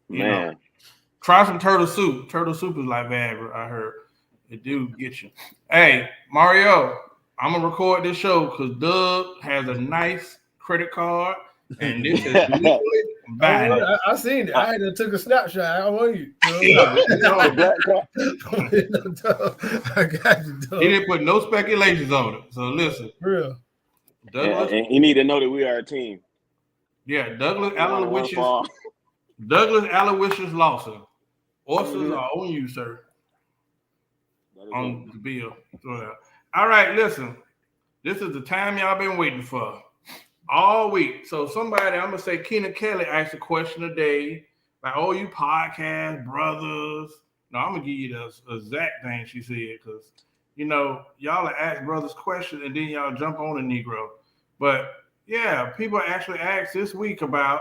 you know, try some turtle soup. Turtle soup is like Viagra, I heard. It do get you. Hey, Mario, I'm gonna record this show because Doug has a nice credit card, and this is legally bad. I seen it. I took a snapshot. I want you. I got you, Doug. He didn't put no speculations on it. So listen, real. Douglas, and you need to know that we are a team. Yeah, Douglas Aloysius Lawson. Oysters are on you, sir. On the bill. All right, listen. This is the time y'all been waiting for all week. So somebody, I'm gonna say Keena Kelly asked a question today, like, oh, you podcast brothers. No, I'm gonna give you the exact thing she said, because you know, y'all ask brothers questions and then y'all jump on a Negro. But yeah, people actually asked this week about,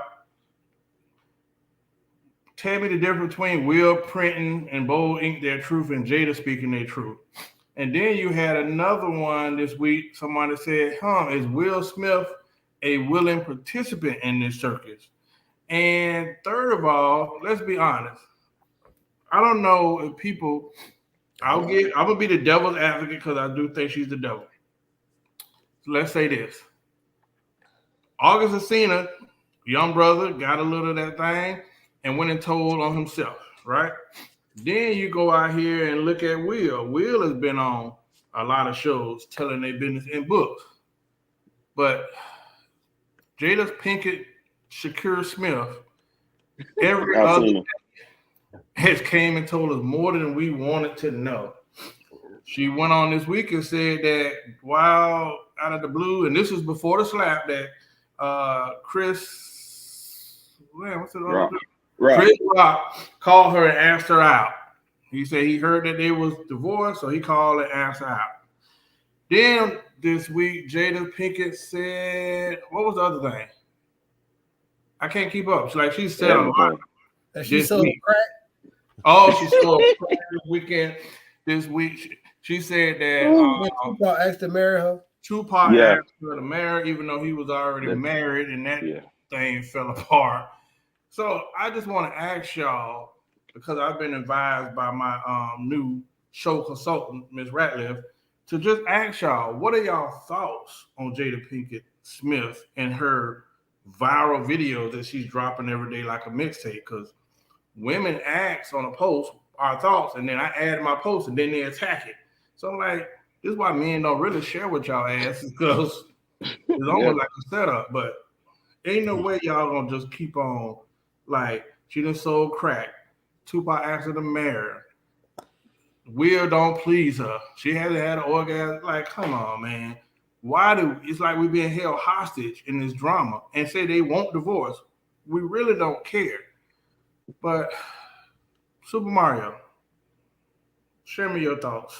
tell me the difference between Will printing and bold ink their truth and Jada speaking their truth. And then you had another one this week. Somebody said, is Will Smith a willing participant in this circus? And third of all, let's be honest. I don't know if people. I'm gonna be the devil's advocate because I do think she's the devil. So let's say this: August Alsina, young brother, got a little of that thing and went and told on himself, right? Then you go out here and look at Will. Will has been on a lot of shows telling their business in books, but Jada Pinkett, Shakur Smith, every other has came and told us more than we wanted to know. She went on this week and said that while out of the blue, and this was before the slap, that Chris Rock called her and asked her out. He said he heard that they was divorced, so he called and asked her out. Then this week, Jada Pinkett said, what was the other thing? I can't keep up. She said a lot. She sold crack. Oh, she sold crack this week. She said that Tupac asked to marry her. Tupac asked her to marry, even though he was already married, and that thing fell apart. So I just want to ask y'all, because I've been advised by my new show consultant, Ms. Ratliff, to just ask y'all, what are y'all thoughts on Jada Pinkett Smith and her viral videos that she's dropping every day like a mixtape? Because women ask on a post our thoughts, and then I add my post, and then they attack it. So I'm like, this is why men don't really share with y'all asses, because it's almost like a setup. But ain't no way y'all gonna just keep on like she done sold crack. Tupac asked her to marry. Will don't please her. She hasn't had an orgasm. Like, come on, man. It's like we're being held hostage in this drama and say they won't divorce. We really don't care. But Super Mario, share me your thoughts.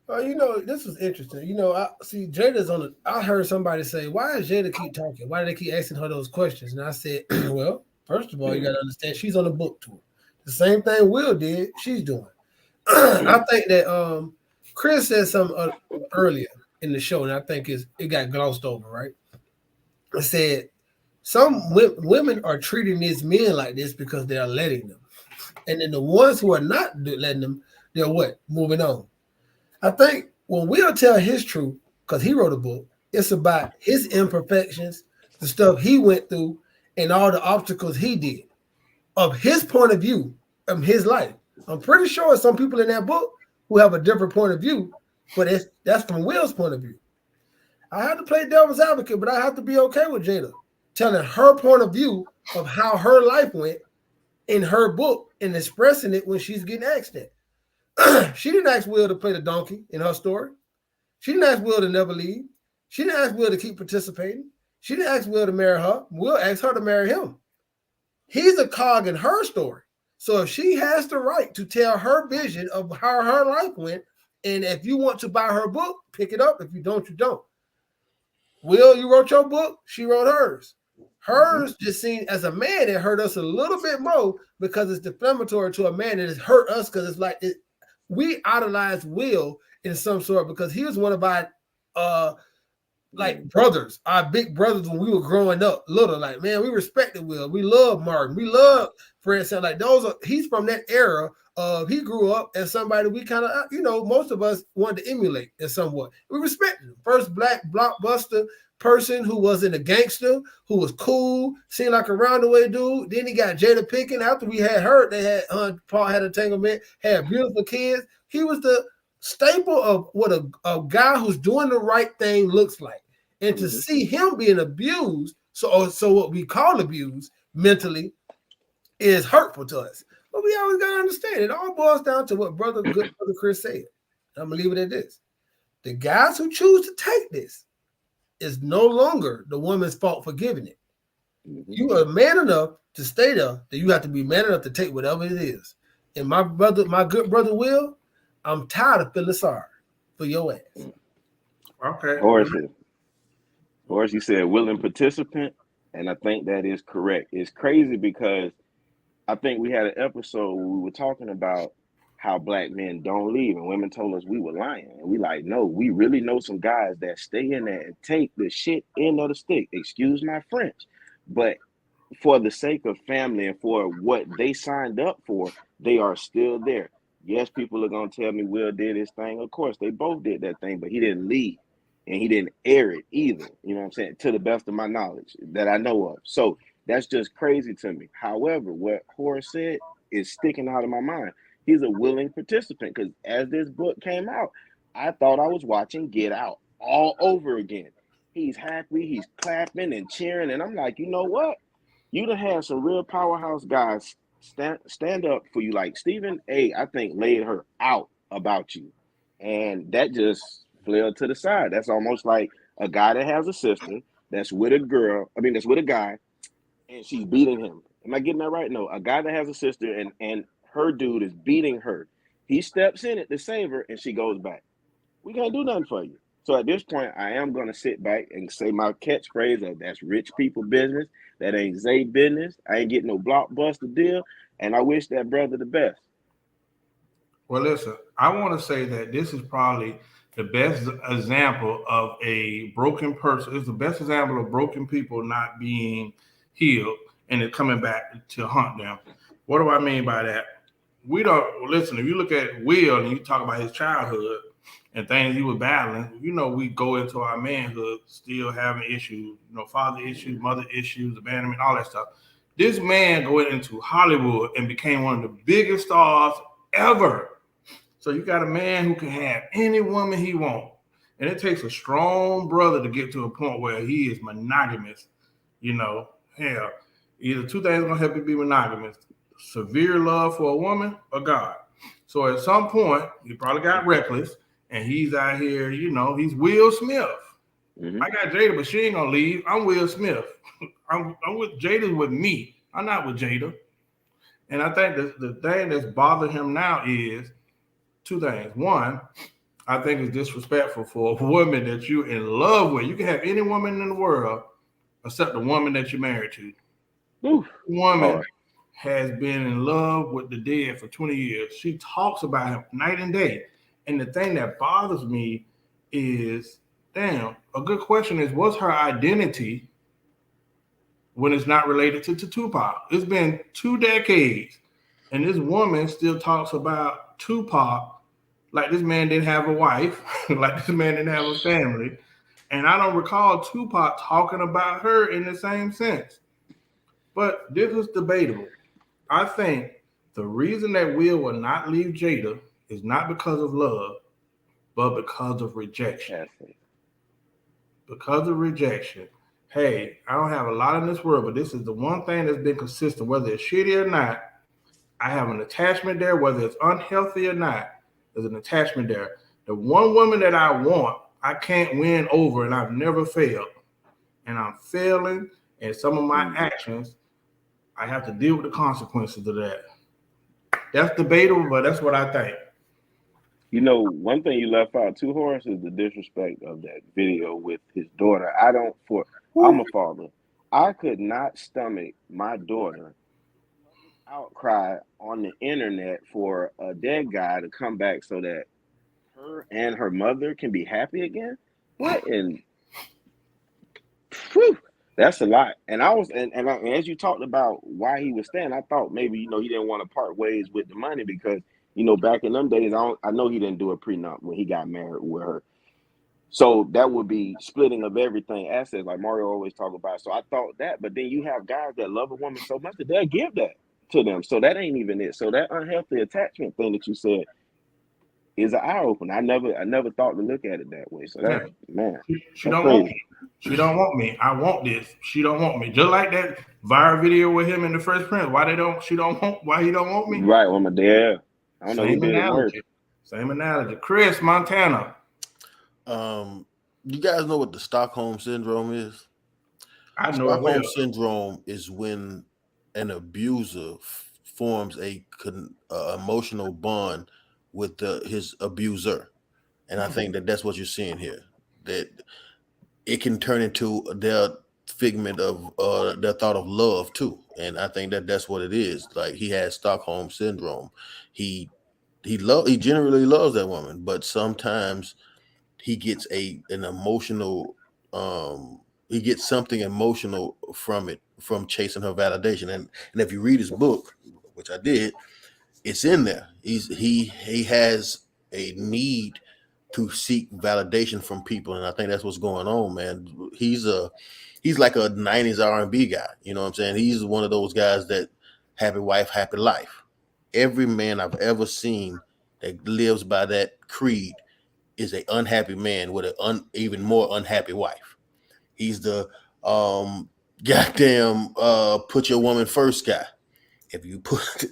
This was interesting. I see Jada's on I heard somebody say, why does Jada keep talking? Why do they keep asking her those questions? And I said, well, first of all, you got to understand she's on a book tour. The same thing Will did, she's doing. I think that Chris said something earlier in the show, and I think it got glossed over, right? It said, some women are treating these men like this because they are letting them. And then the ones who are not letting them, they're what? Moving on. I think when Will tell his truth, because he wrote a book, it's about his imperfections, the stuff he went through, and all the obstacles he did. Of his point of view, of his life. I'm pretty sure some people in that book who have a different point of view, but that's from Will's point of view. I have to play devil's advocate, but I have to be okay with Jada telling her point of view of how her life went in her book and expressing it when she's getting asked that. She didn't ask Will to play the donkey in her story. She didn't ask Will to never leave. She didn't ask Will to keep participating. She didn't ask Will to marry her. Will asked her to marry him. He's a cog in her story. So if she has the right to tell her vision of how her life went, and if you want to buy her book, pick it up. If you don't, you don't. Will, you wrote your book. She wrote hers. Hers just seen as a man, it hurt us a little bit more because it's defamatory to a man, and it's hurt us because it's like we idolize Will in some sort because he was one of our brothers, our big brothers when we were growing up little. Like, man, we respected Will. We love Martin. We love Fred. Like he's from that era of he grew up as somebody we kind of, most of us wanted to emulate in somewhat. We respected him. First black blockbuster person who wasn't a gangster, who was cool, seemed like a roundaway dude. Then he got Jada Pinkett. After we had her, they had Paul had entanglement, had beautiful kids. He was the staple of what a guy who's doing the right thing looks like. And to see him being abused, so what we call abuse mentally, is hurtful to us. But we always got to understand, it all boils down to what good brother Chris said. I'm going to leave it at this. The guys who choose to take this is no longer the woman's fault for giving it. You are man enough to stay there, that you have to be man enough to take whatever it is. And my good brother Will, I'm tired of feeling sorry for your ass. Okay. Or as he said, willing participant, and I think that is correct. It's crazy because I think we had an episode where we were talking about how black men don't leave, and women told us we were lying, and we like, no, we really know some guys that stay in there and take the shit end of the stick. Excuse my French, but for the sake of family and for what they signed up for, they are still there. Yes, people are gonna tell me Will did his thing. Of course, they both did that thing, but he didn't lead and he didn't air it either. You know what I'm saying? To the best of my knowledge that I know of. So that's just crazy to me. However, what Horace said is sticking out of my mind. He's a willing participant because as this book came out, I thought I was watching Get Out all over again. He's happy, he's clapping and cheering, and I'm like, you know what? You done had some real powerhouse guys stand up for you. Like Stephen A, I think, laid her out about you. And that just fell to the side. That's almost like a guy that has a sister that's with a girl, that's with a guy, and she's beating him. Am I getting that right? No, a guy that has a sister and her dude is beating her. He steps in it to save her, and she goes back. We can't do nothing for you. So at this point, I am going to sit back and say my catchphrase of that's rich people business. That ain't Zay business. I ain't getting no blockbuster deal. And I wish that brother the best. Well, listen, I want to say that this is probably the best example of a broken person. It's the best example of broken people not being healed and it coming back to haunt them. What do I mean by that? We don't listen. If you look at Will and you talk about his childhood and things he was battling, we go into our manhood still having issues, father issues, mother issues, abandonment, all that stuff. This man going into Hollywood and became one of the biggest stars ever. So you got a man who can have any woman he wants. And it takes a strong brother to get to a point where he is monogamous. Hell, either two things are going to help you be monogamous. Severe love for a woman or God. So at some point, he probably got reckless and he's out here, he's Will Smith. Mm-hmm. I got Jada, but she ain't going to leave. I'm Will Smith. I'm with Jada with me. I'm not with Jada. And I think the thing that's bothering him now is two things. One, I think it's disrespectful for a woman that you're in love with. You can have any woman in the world except the woman that you're married to. Oof, woman has been in love with the dead for 20 years. She talks about him night and day. And the thing that bothers me is, a good question is, what's her identity when it's not related to Tupac? It's been 2 decades, and this woman still talks about Tupac like this man didn't have a wife, like this man didn't have a family. And I don't recall Tupac talking about her in the same sense. But this is debatable. I think the reason that Will not leave Jada is not because of love, but because of rejection. Because of rejection. Hey, I don't have a lot in this world, but this is the one thing that's been consistent. Whether it's shitty or not, I have an attachment there. Whether it's unhealthy or not, there's an attachment there. The one woman that I want, I can't win over, and I've never failed. And I'm failing, and some of my actions, I have to deal with the consequences of that. That's debatable, but that's what I think. One thing you left out too, Horace, is the disrespect of that video with his daughter. I'm a father. I could not stomach my daughter outcry on the internet for a dead guy to come back so that her and her mother can be happy again. What? And that's a lot. And I was, and as you talked about why he was staying, I thought maybe he didn't want to part ways with the money because back in them days, I know he didn't do a prenup when he got married with her. So that would be splitting of everything, assets, like Mario always talk about. So I thought that, but then you have guys that love a woman so much that they'll give that to them. So that ain't even it. So that unhealthy attachment thing that you said is an eye opener. I never thought to look at it that way. So that man, she don't want me. She don't want me. I want this. She don't want me. Just like that viral video with him in the Fresh Prince. Why he don't want me? Right, well, my dad. I don't know who did it worse. Same analogy. Chris, Montana. You guys know what the Stockholm Syndrome is? I know Stockholm Syndrome is when an abuser forms a emotional bond with his abuser. And I think that's what you're seeing here. That it can turn into their figment of their thought of love too. And I think that's what it is. Like he has Stockholm Syndrome. He he generally loves that woman, but sometimes he gets an emotional he gets something emotional from it, from chasing her validation. And if you read his book, which I did, it's in there. He has a need to seek validation from people, and I think that's what's going on, man. He's like a 90s R&B guy, you know what I'm saying? He's one of those guys that happy wife, happy life. Every man I've ever seen that lives by that creed is a unhappy man with an even more unhappy wife. He's the goddamn put your woman first guy. If you put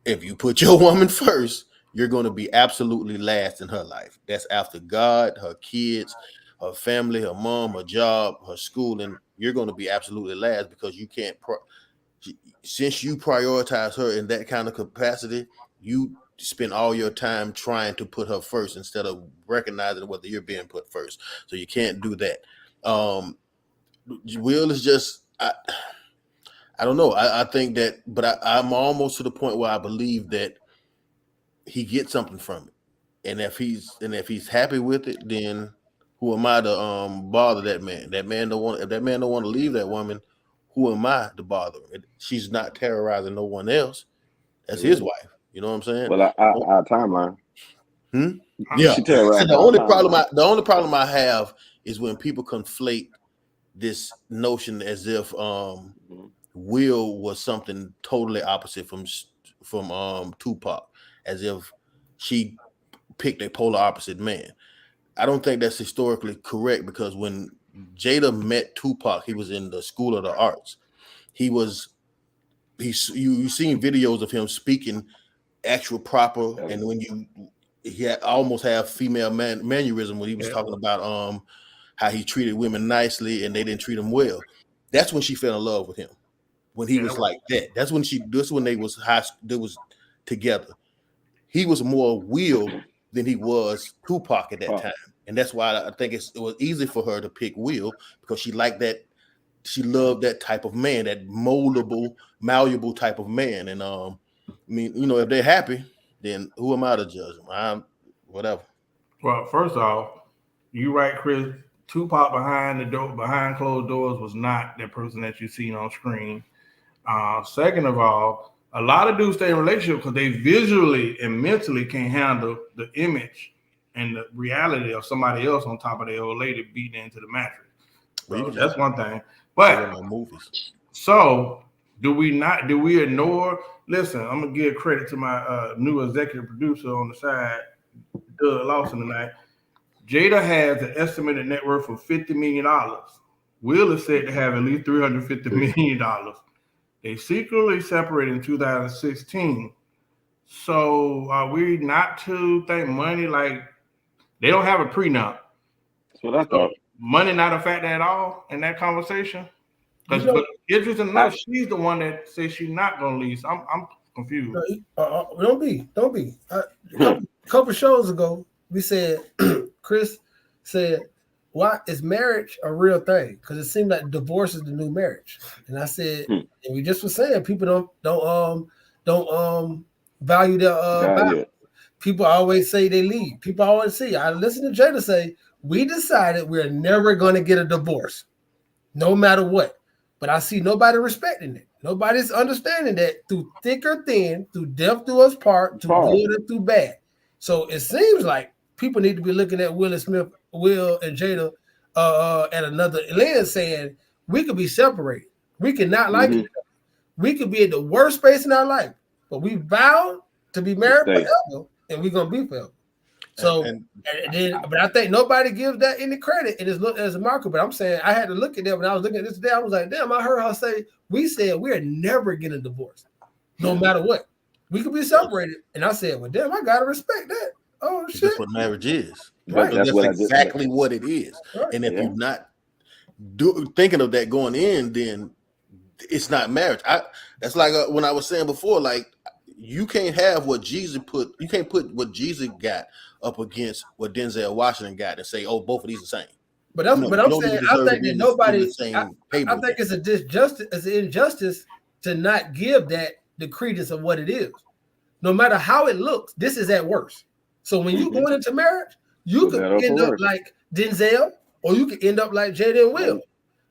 if you put your woman first, you're going to be absolutely last in her life. That's after God, her kids, her family, her mom, her job, her schooling. You're going to be absolutely last because you can't. Since you prioritize her in that kind of capacity, you spend all your time trying to put her first instead of recognizing whether you're being put first. So you can't do that. Will is just. I don't know. I think that, but I'm almost to the point where I believe that he gets something from it, and if he's happy with it, then who am I to bother that man? That man don't want. If that man don't want to leave that woman, who am I to bother her? She's not terrorizing no one else. That's his wife. You know what I'm saying? Well, our timeline. Yeah. She terrorized The only problem I have is when people conflate this notion as if Will was something totally opposite from Tupac, as if she picked a polar opposite man. I don't think that's historically correct, because when Jada met Tupac, he was in the School of the Arts. You've seen videos of him speaking actual proper, and when he almost have female mannerism when he was talking about how he treated women nicely and they didn't treat him well. That's when she fell in love with him. When he was like that, that's when they was together. He was more Will than he was Tupac at that time, and that's why I think it was easy for her to pick Will, because she liked that. She loved that type of man, that moldable, malleable type of man. And I mean, if they're happy, then who am I to judge them? I'm whatever. Well, first off, you right, Chris. Tupac behind closed doors was not that person that you seen on screen. Second of all, a lot of dudes stay in relationships because they visually and mentally can't handle the image and the reality of somebody else on top of their old lady beating into the mattress. So that's one thing. But so do we ignore? Listen, I'm gonna give credit to my new executive producer on the side, Doug Lawson, tonight. Jada has an estimated net worth of $50 million. Will is said to have at least $350 million. They secretly separated in 2016. So are we not to think money, like they don't have a prenup? That's what I thought. Money not a factor at all in that conversation? But interesting enough, she's the one that says she's not going to leave. I'm confused. Don't be. A couple shows ago, we said, Chris said, why is marriage a real thing? Because it seemed like divorce is the new marriage. And I said, and we just were saying, people don't value their value. People always say they leave. People always say, I listen to Jada say, we decided we're never going to get a divorce, no matter what. But I see nobody respecting it. Nobody's understanding that through thick or thin, through death do us part, through good and through bad. So it seems like people need to be looking at Will and Jada at another lens, saying we could be separated. We could not like each other. We could be in the worst space in our life, but we vowed to be married forever, and we're gonna be forever. So, but I think nobody gives that any credit. It is looked as a marker. But I'm saying I had to look at that when I was looking at this today. I was like, damn, I heard her say, we said we're never getting divorced, no matter what. We could be separated. And I said, well, damn, I gotta respect that. Oh shit. That's what marriage is. Right. That's exactly what it is. Right. And if you're not thinking of that going in, then it's not marriage. That's like when I was saying before, like you can't have what Jesus put. You can't put what Jesus got up against what Denzel Washington got and say, oh, both of these are the same. But I'm saying, I think that nobody. I think it's an injustice to not give that the credence of what it is. no matter how it looks, this is at worst. So when you going into marriage, you could end up like Denzel, or you could end up like Jada and Will.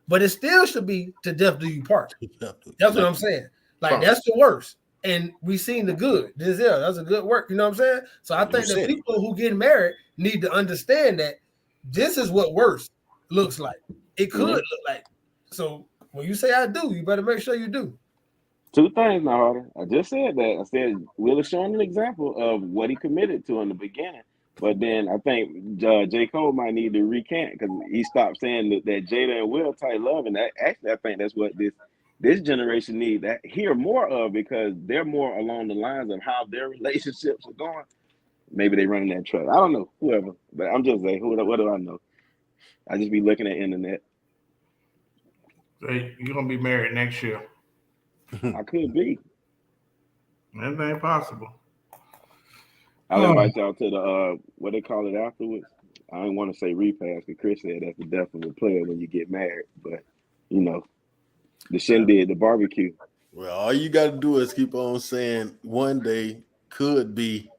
But it still should be to death do you part. That's what I'm saying. Like that's the worst. And we seen the good. Denzel, that's a good work. You know what I'm saying? So I think the people who get married need to understand that this is what worse looks like. It could look like. So when you say I do, you better make sure you do. Two things now, Harder. I just said that. I said Will is showing an example of what he committed to in the beginning. But then I think J. Cole might need to recant because he stopped saying that Jada and Will tight love. And actually, I think that's what this generation needs to hear more of, because they're more along the lines of how their relationships are going. Maybe they running that track. I don't know, whoever. But I'm just saying, what do I know? I just be looking at internet. Hey, you're going to be married next year. I could be. Anything possible. I'll invite y'all to the what they call it afterwards. I don't want to say repass because Chris said that's the death of a player when you get married, but the shindig, the barbecue. Well, all you got to do is keep on saying one day could be,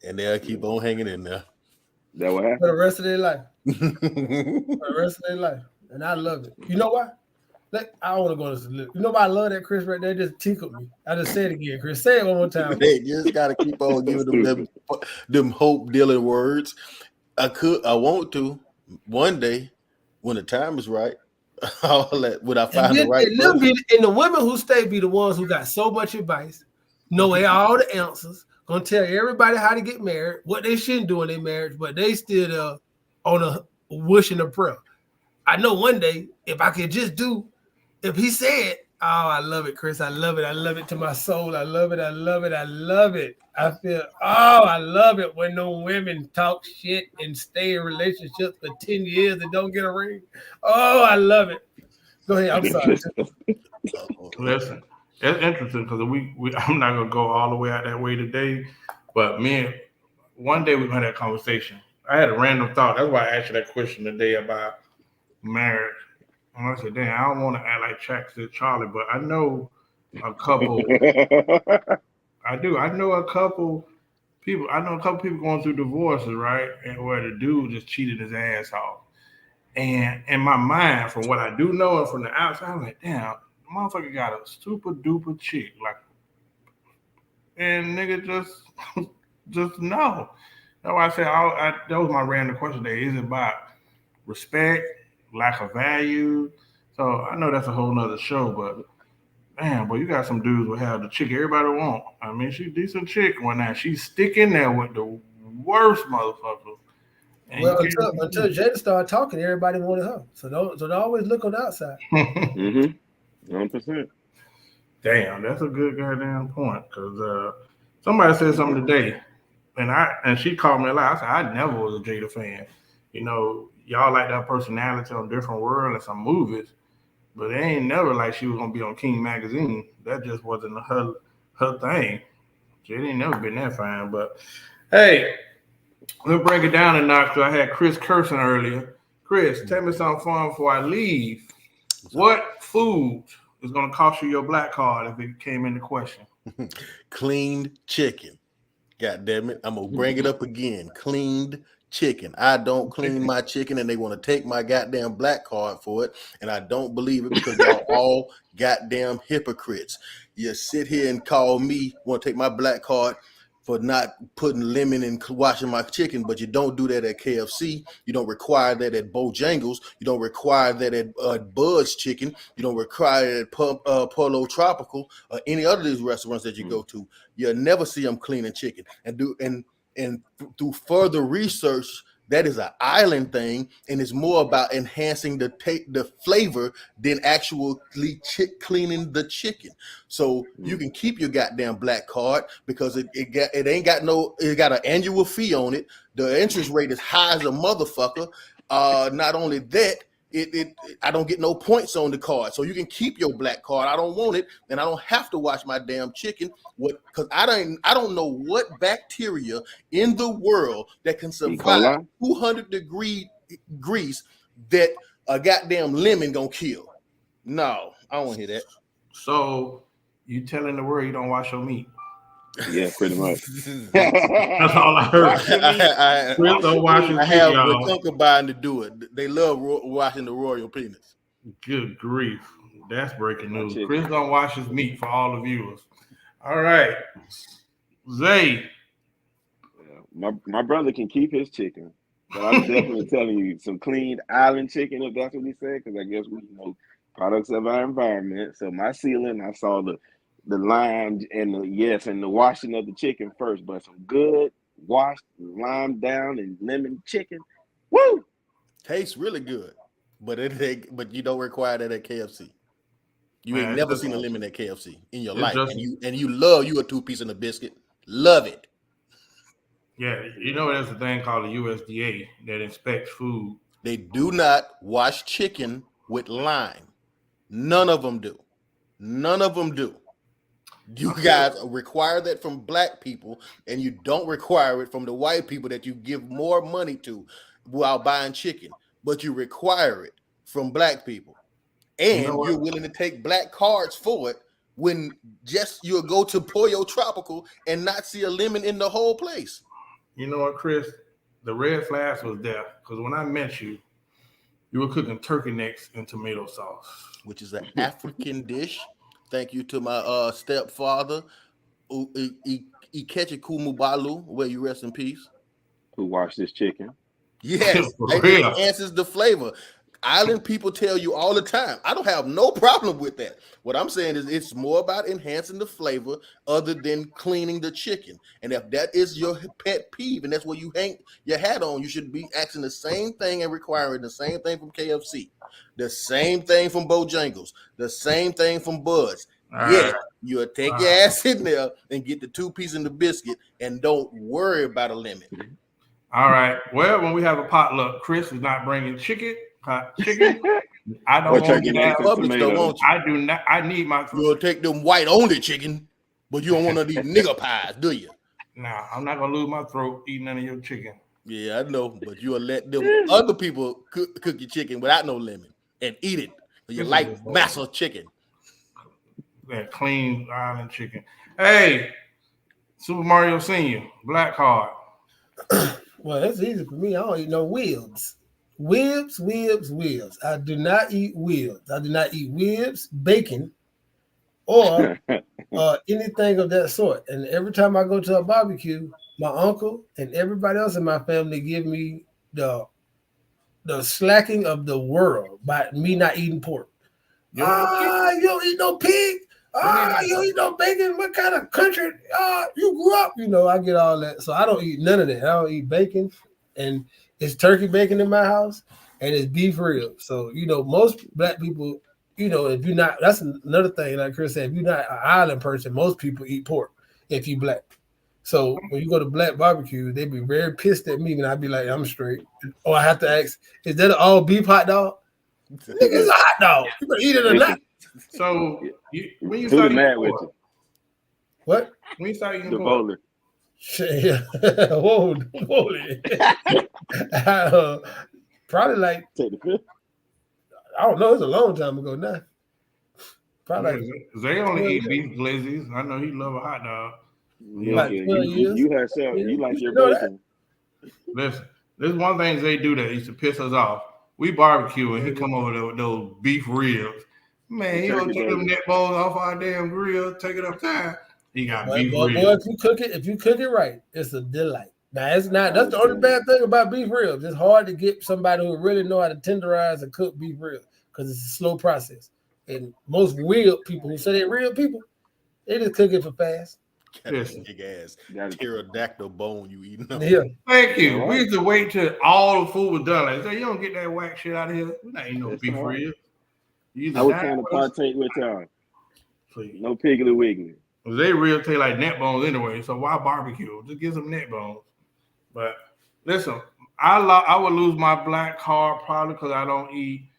and they'll keep on hanging in there. That what happened for the rest of their life. For the rest of their life, and I love it. You know why? I want to go to sleep. You know why I love that, Chris? Right there, just tickled me. I just said it again, Chris. Say it one more time. Hey, you just gotta keep on giving them hope dealing words. I want to one day when the time is right. When I find the right person. And the women who stay be the ones who got so much advice, know all the answers, gonna tell everybody how to get married, what they shouldn't do in their marriage, but they still on a wishing a prayer. I know one day if I could just do. If he said, oh, I love it, Chris. I love it. I love it to my soul. I love it. I love it. I love it. I feel, I love it when no women talk shit and stay in relationships for 10 years and don't get a ring. Oh, I love it. Go ahead. I'm sorry. Listen, it's interesting because I'm not going to go all the way out that way today, but one day we're going to have that conversation. I had a random thought. That's why I asked you that question today about marriage. And I said, damn, I don't want to act like Jack said Charlie, but I know a couple. I do. I know a couple people going through divorces, right? And where the dude just cheated his ass off. And in my mind, from what I do know and from the outside, I'm like, damn, the motherfucker got a super duper chick. Like, and nigga just no. That's why I said that was my random question today. Is it about respect? Lack of value. So I know that's a whole nother show, but man, boy, you got some dudes who have the chick everybody want. I mean, she's a decent chick one night. She's sticking there with the worst motherfucker. Well, until Jada started talking, everybody wanted her. So don't always look on the outside. 100%. Damn, that's a good goddamn point. Because somebody said something today, and she called me a lie. I said I never was a Jada fan. Y'all like that personality on Different World and some movies, but it ain't never like she was gonna be on King Magazine. That just wasn't her thing. She ain't never been that fine. But hey, let's break it down a notch. I had Chris cursing earlier. Chris, tell me something fun before I leave. What food is gonna cost you your black card if it came into question? Cleaned chicken. God damn it. I'm gonna bring it up again. Cleaned chicken. I don't clean my chicken and they want to take my goddamn black card for it, and I don't believe it because y'all all goddamn hypocrites. You sit here and call me, want to take my black card for not putting lemon in washing my chicken, but you don't do that at KFC. You don't require that at Bojangles. You don't require that at Bud's Chicken. You don't require it at Polo Tropical or any other of these restaurants that you go to. You'll never see them cleaning chicken. And through further research, that is an island thing, and it's more about enhancing the flavor than actually cleaning the chicken. So you can keep your goddamn black card because it got an annual fee on it. The interest rate is high as a motherfucker. Not only that, I don't get no points on the card, so you can keep your black card. I don't want it, and I don't have to wash my damn chicken. Because I don't know what bacteria in the world that can survive 200-degree grease that a goddamn lemon gonna kill. No, I don't want to hear that. So you telling the world you don't wash your meat? Yeah, pretty much. That's all I heard. Chris don't wash his I meat, have y'all. concubine to do it. They love washing the royal penis. Good grief. That's breaking My news. chicken. Chris don't wash his meat for all the viewers. All right. Zay. My brother can keep his chicken, but I'm definitely telling you some clean island chicken if that's what he said, because I guess we products of our environment. So my ceiling, I saw the lime and the washing of the chicken first, but some good washed lime down and lemon chicken. Woo! Tastes really good, but but you don't require that at KFC. You ain't Man, never seen a lemon at KFC in your life, just, and you love you a 2-piece in a biscuit. Love it. yeah, you know there's a thing called the USDA that inspects food. They do not wash chicken with lime. None of them do. None of them do. You guys require that from black people, and you don't require it from the white people that you give more money to while buying chicken, but you require it from black people. And you're willing to take black cards for it when just you'll go to Pollo Tropical and not see a lemon in the whole place. You know what, Chris? The red flags was there because when I met you, you were cooking turkey necks in tomato sauce, which is an African dish. Thank you to my stepfather, Ikechi Kumubalu, where you rest in peace. Who washed this chicken? Yes, it enhances the flavor. Island people tell you all the time. I don't have no problem with that. What I'm saying is it's more about enhancing the flavor other than cleaning the chicken. And if that is your pet peeve and that's what you hang your hat on, you should be asking the same thing and requiring the same thing from KFC, the same thing from Bojangles, the same thing from Bud's. You'll take your ass in there and get the 2-piece in the biscuit and don't worry about a lemon. All right. Well, when we have a potluck, Chris is not bringing chicken. I don't want to have Publix, though, won't you? I do not. I need my. You'll take them white only chicken, but you don't want none of these nigger pies, do you? Nah, I'm not gonna lose my throat eating none of your chicken. Yeah, I know, but you'll let them other people cook your chicken without no lemon and eat it. You like massive chicken. That clean island chicken. Hey, Super Mario Senior, black card. Well, that's easy for me. I don't eat no ribs. Ribs. I do not eat ribs. I do not eat ribs, bacon, or anything of that sort. And every time I go to a barbecue, my uncle and everybody else in my family give me the slacking of the world by me not eating pork. You don't eat no pig. You don't eat no bacon. What kind of country you grew up? I get all that. So I don't eat none of that. I don't eat bacon, and it's turkey bacon in my house, and it's beef ribs. So, most black people, if you're not, that's another thing, like Chris said, if you're not an island person, most people eat pork if you black. So when you go to black barbecue, they be very pissed at me, and I be like, I'm straight. Or I have to ask, is that an all beef hot dog? It's a hot dog. You can eat it or not. So when you start mad with you? What? When you start eating the pork? bowler. Whoa. Probably like Take the fifth. I don't know. It's a long time ago now. Probably they only eat beef glizzies. I know he love a hot dog. Yeah, you have self. You like your bacon. Listen, there's one thing they do that used to piss us off. We barbecue and he come over there with those beef ribs. Man, he don't take them neck bones off our damn grill, take it up time. He got beef ribs. Boy, if you cook it right, it's a delight. Now it's not. That's the only bad thing about beef ribs. It's hard to get somebody who really know how to tenderize and cook beef ribs because it's a slow process. And most real people who say they're real people, they just cook it for fast. Big ass pterodactyl bone you eating up. Yeah. Thank you. We used to wait till all the food was done. Like, you don't get that whack shit out of here. We not eating no beef ribs. I was trying to partake with y'all. Please. No piggly wiggly. They real taste like neck bones anyway. So why barbecue? Just get some neck bones. But listen, I would lose my black card probably because I don't eat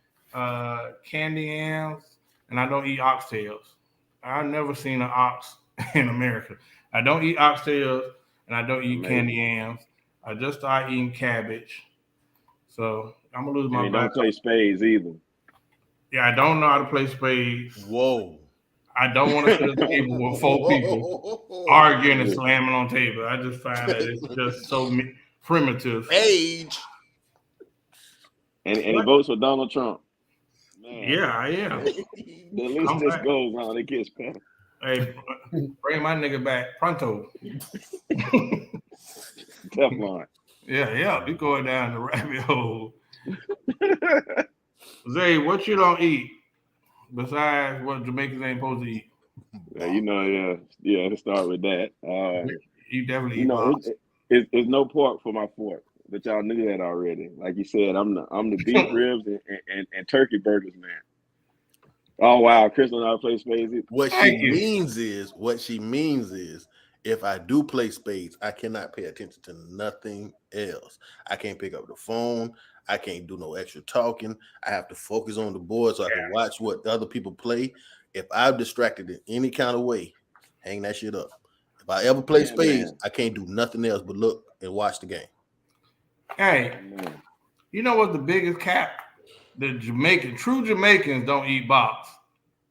candy yams and I don't eat oxtails. I've never seen an ox in America. I don't eat oxtails and I don't eat candy yams. I just started eating cabbage. So I'm gonna lose my black. Don't play spades either. Yeah, I don't know how to play spades. Whoa. I don't want to sit at a table with 4 people arguing and slamming on table. I just find that it's just so primitive. Age. And he votes for Donald Trump. Man. Yeah. The list just goes on. It gets better. Hey, bring my nigga back pronto. Teflon. Yeah, we going down the rabbit hole. Zay, what you don't eat besides what Jamaicans ain't supposed to eat? To start with that. You definitely eat it's no pork for my fork, but y'all knew that already. Like you said, I'm the beef ribs and turkey burgers, man. Oh wow, Crystal and I play spades. What she means is, if I do play spades, I cannot pay attention to nothing else. I can't pick up the phone. I can't do no extra talking. I have to focus on the board so I can watch what other people play. If I'm distracted in any kind of way, hang that shit up. If I ever play spades, I can't do nothing else but look and watch the game. Hey, you know what's the biggest cap? The true Jamaicans don't eat box.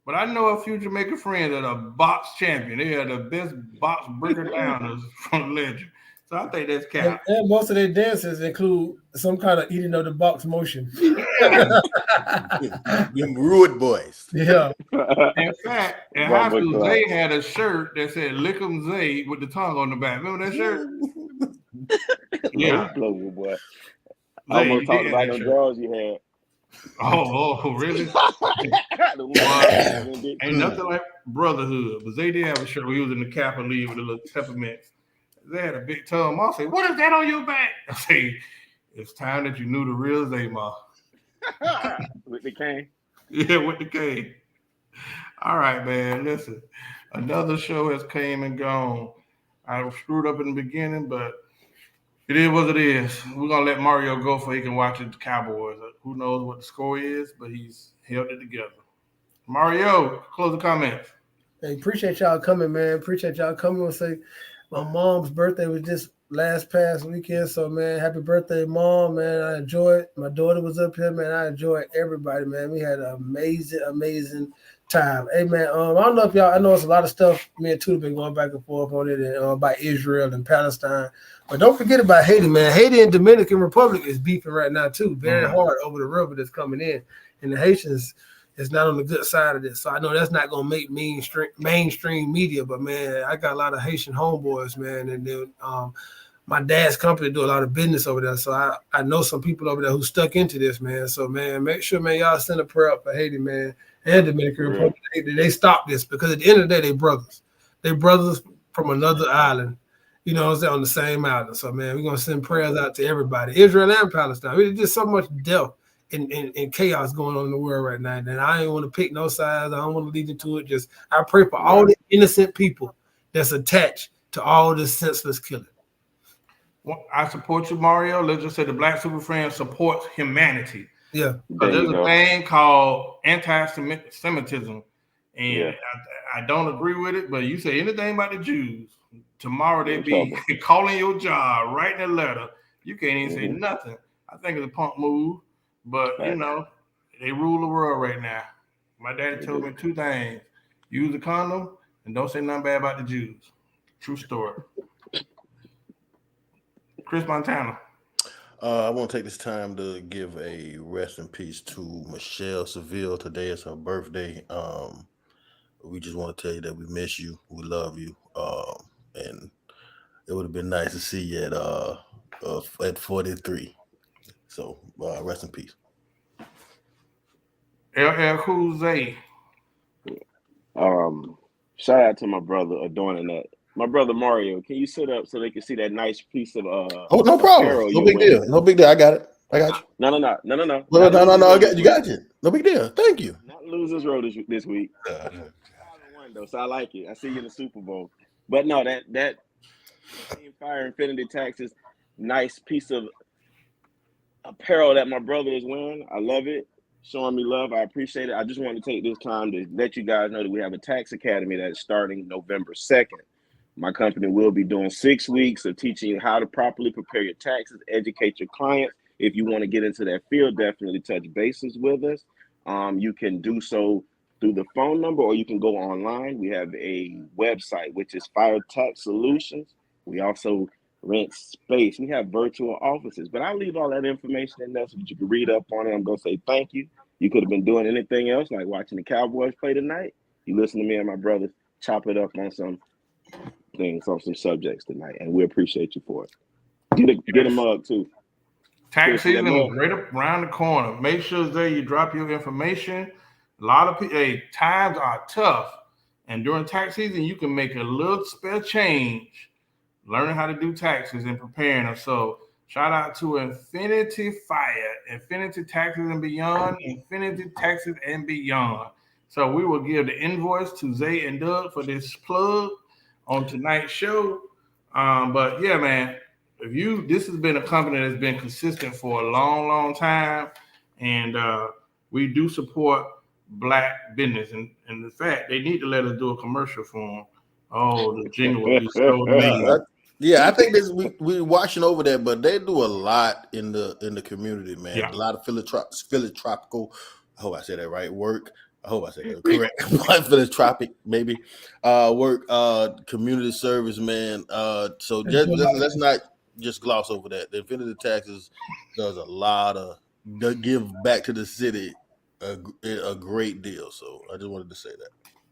But I know a few Jamaican friends that are box champion. They are the best box breaker downers from the legend. So I think that's cap. And most of their dances include some kind of eating of the box motion. Them rude boys. Yeah. In fact, in high school, Zay had a shirt that said "Lick 'em Zay" with the tongue on the back. Remember that shirt? Yeah. Boy. I almost talked about the drawers you had. Oh, really? Ain't nothing like brotherhood. But Zay did have a shirt where he was in the Kappa League with a little peppermint. They had a big tongue. I say, "What is that on your back?" I say, "It's time that you knew the real Zay, Ma." With the cane. Yeah, with the cane. All right, man. Listen, another show has came and gone. I screwed up in the beginning, but it is what it is. We're going to let Mario go so he can watch the Cowboys. Who knows what the score is, but he's held it together. Mario, closing comments. Hey, appreciate y'all coming, man. Appreciate y'all coming. I'll say my mom's birthday was just past weekend. So, man, happy birthday, Mom, man. I enjoyed it. My daughter was up here, man. I enjoyed everybody, man. We had an amazing time. Hey, man, I don't know if y'all, I know it's a lot of stuff. Me and Tuda been going back and forth on it and about Israel and Palestine. But don't forget about Haiti, man. Haiti and Dominican Republic is beefing right now, too. Very hard over the river that's coming in. And the Haitians is not on the good side of this. So I know that's not going to make mainstream media. But, man, I got a lot of Haitian homeboys, man. And then my dad's company do a lot of business over there. So I know some people over there who stuck into this, man. So, man, make sure, man, y'all send a prayer up for Haiti, man, and Dominican Republic. They stop this because at the end of the day, they brothers. They brothers from another island. You know what I'm saying, on the same island. So, man, we're going to send prayers out to everybody, Israel and Palestine. There's just so much death and chaos going on in the world right now. And I ain't want to pick no sides. I don't want to lead into it. Just I pray for all the innocent people that's attached to all this senseless killing. Well, I support you, Mario. Let's just say the Black Super Friends supports humanity. Yeah. Because there's a thing called anti-Semitism. And I don't agree with it, but you say anything about the Jews, tomorrow they be calling your job, writing a letter. You can't even say nothing. I think it's a punk move, but you know, they rule the world right now. My daddy told me 2 things: use a condom and don't say nothing bad about the Jews. True story. Chris Montana. I want to take this time to give a rest in peace to Michelle Seville. Today is her birthday. We just want to tell you that we miss you. We love you. And it would have been nice to see you at 43. So rest in peace. LL Cool J. Shout out to my brother adorning that. My brother Mario, can you sit up so they can see that nice piece of oh, no problem. No big deal. No big deal. I got it. I got you. No. No. I got you. No big deal. Thank you. Not losers road this week. Though, so I like it. I see you in the Super Bowl. But no, that Fire Infinity Taxes, nice piece of apparel that my brother is wearing. I love it. Showing me love. I appreciate it. I just want to take this time to let you guys know that we have a tax academy that is starting November 2nd. My company will be doing 6 weeks of teaching you how to properly prepare your taxes, educate your clients. If you want to get into that field, definitely touch bases with us. You can do so through the phone number, or you can go online. We have a website, which is Fire Tax Solutions. We also rent space. We have virtual offices, but I'll leave all that information in there so that you can read up on it. I'm going to say thank you. You could have been doing anything else, like watching the Cowboys play tonight. You listen to me and my brothers chop it up on some things, on some subjects tonight, and we appreciate you for it. Get a mug, too. Tax season is right around the corner. Make sure that you drop your information. A lot of people, times are tough, and during tax season, you can make a little spare change, learning how to do taxes and preparing them. So, shout out to Infinity Fire, Infinity Taxes and Beyond, Infinity Taxes and Beyond. So, we will give the invoice to Zay and Doug for this plug on tonight's show. But yeah, man. This has been a company that's been consistent for a long, long time, and we do support Black business. And in fact, they need to let us do a commercial for them. Oh, the jingle would be so mean. Yeah, I think this we watching over that, but they do a lot in the community, man. Yeah. A lot of philanthropical. I hope I said that right. Work. I hope I said that correct. Philanthropic, maybe. Work. Community service, man. So let's not just gloss over that. The Infinity Taxes does a lot of give back to the city a great deal. So I just wanted to say that.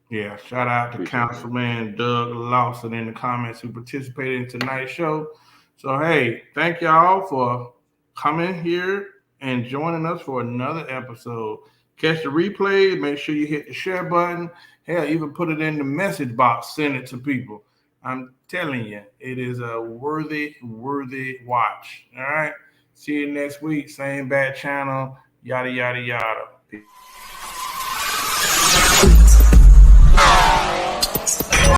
Yeah, shout out to Councilman Doug Lawson in the comments who participated in tonight's show. So hey, thank y'all for coming here and joining us for another episode. Catch the replay. Make sure you hit the share button. Hell, even put it in the message box. Send it to people. I'm telling you, it is a worthy watch. All right. See you next week. Same bad channel. Yada, yada, yada. Peace.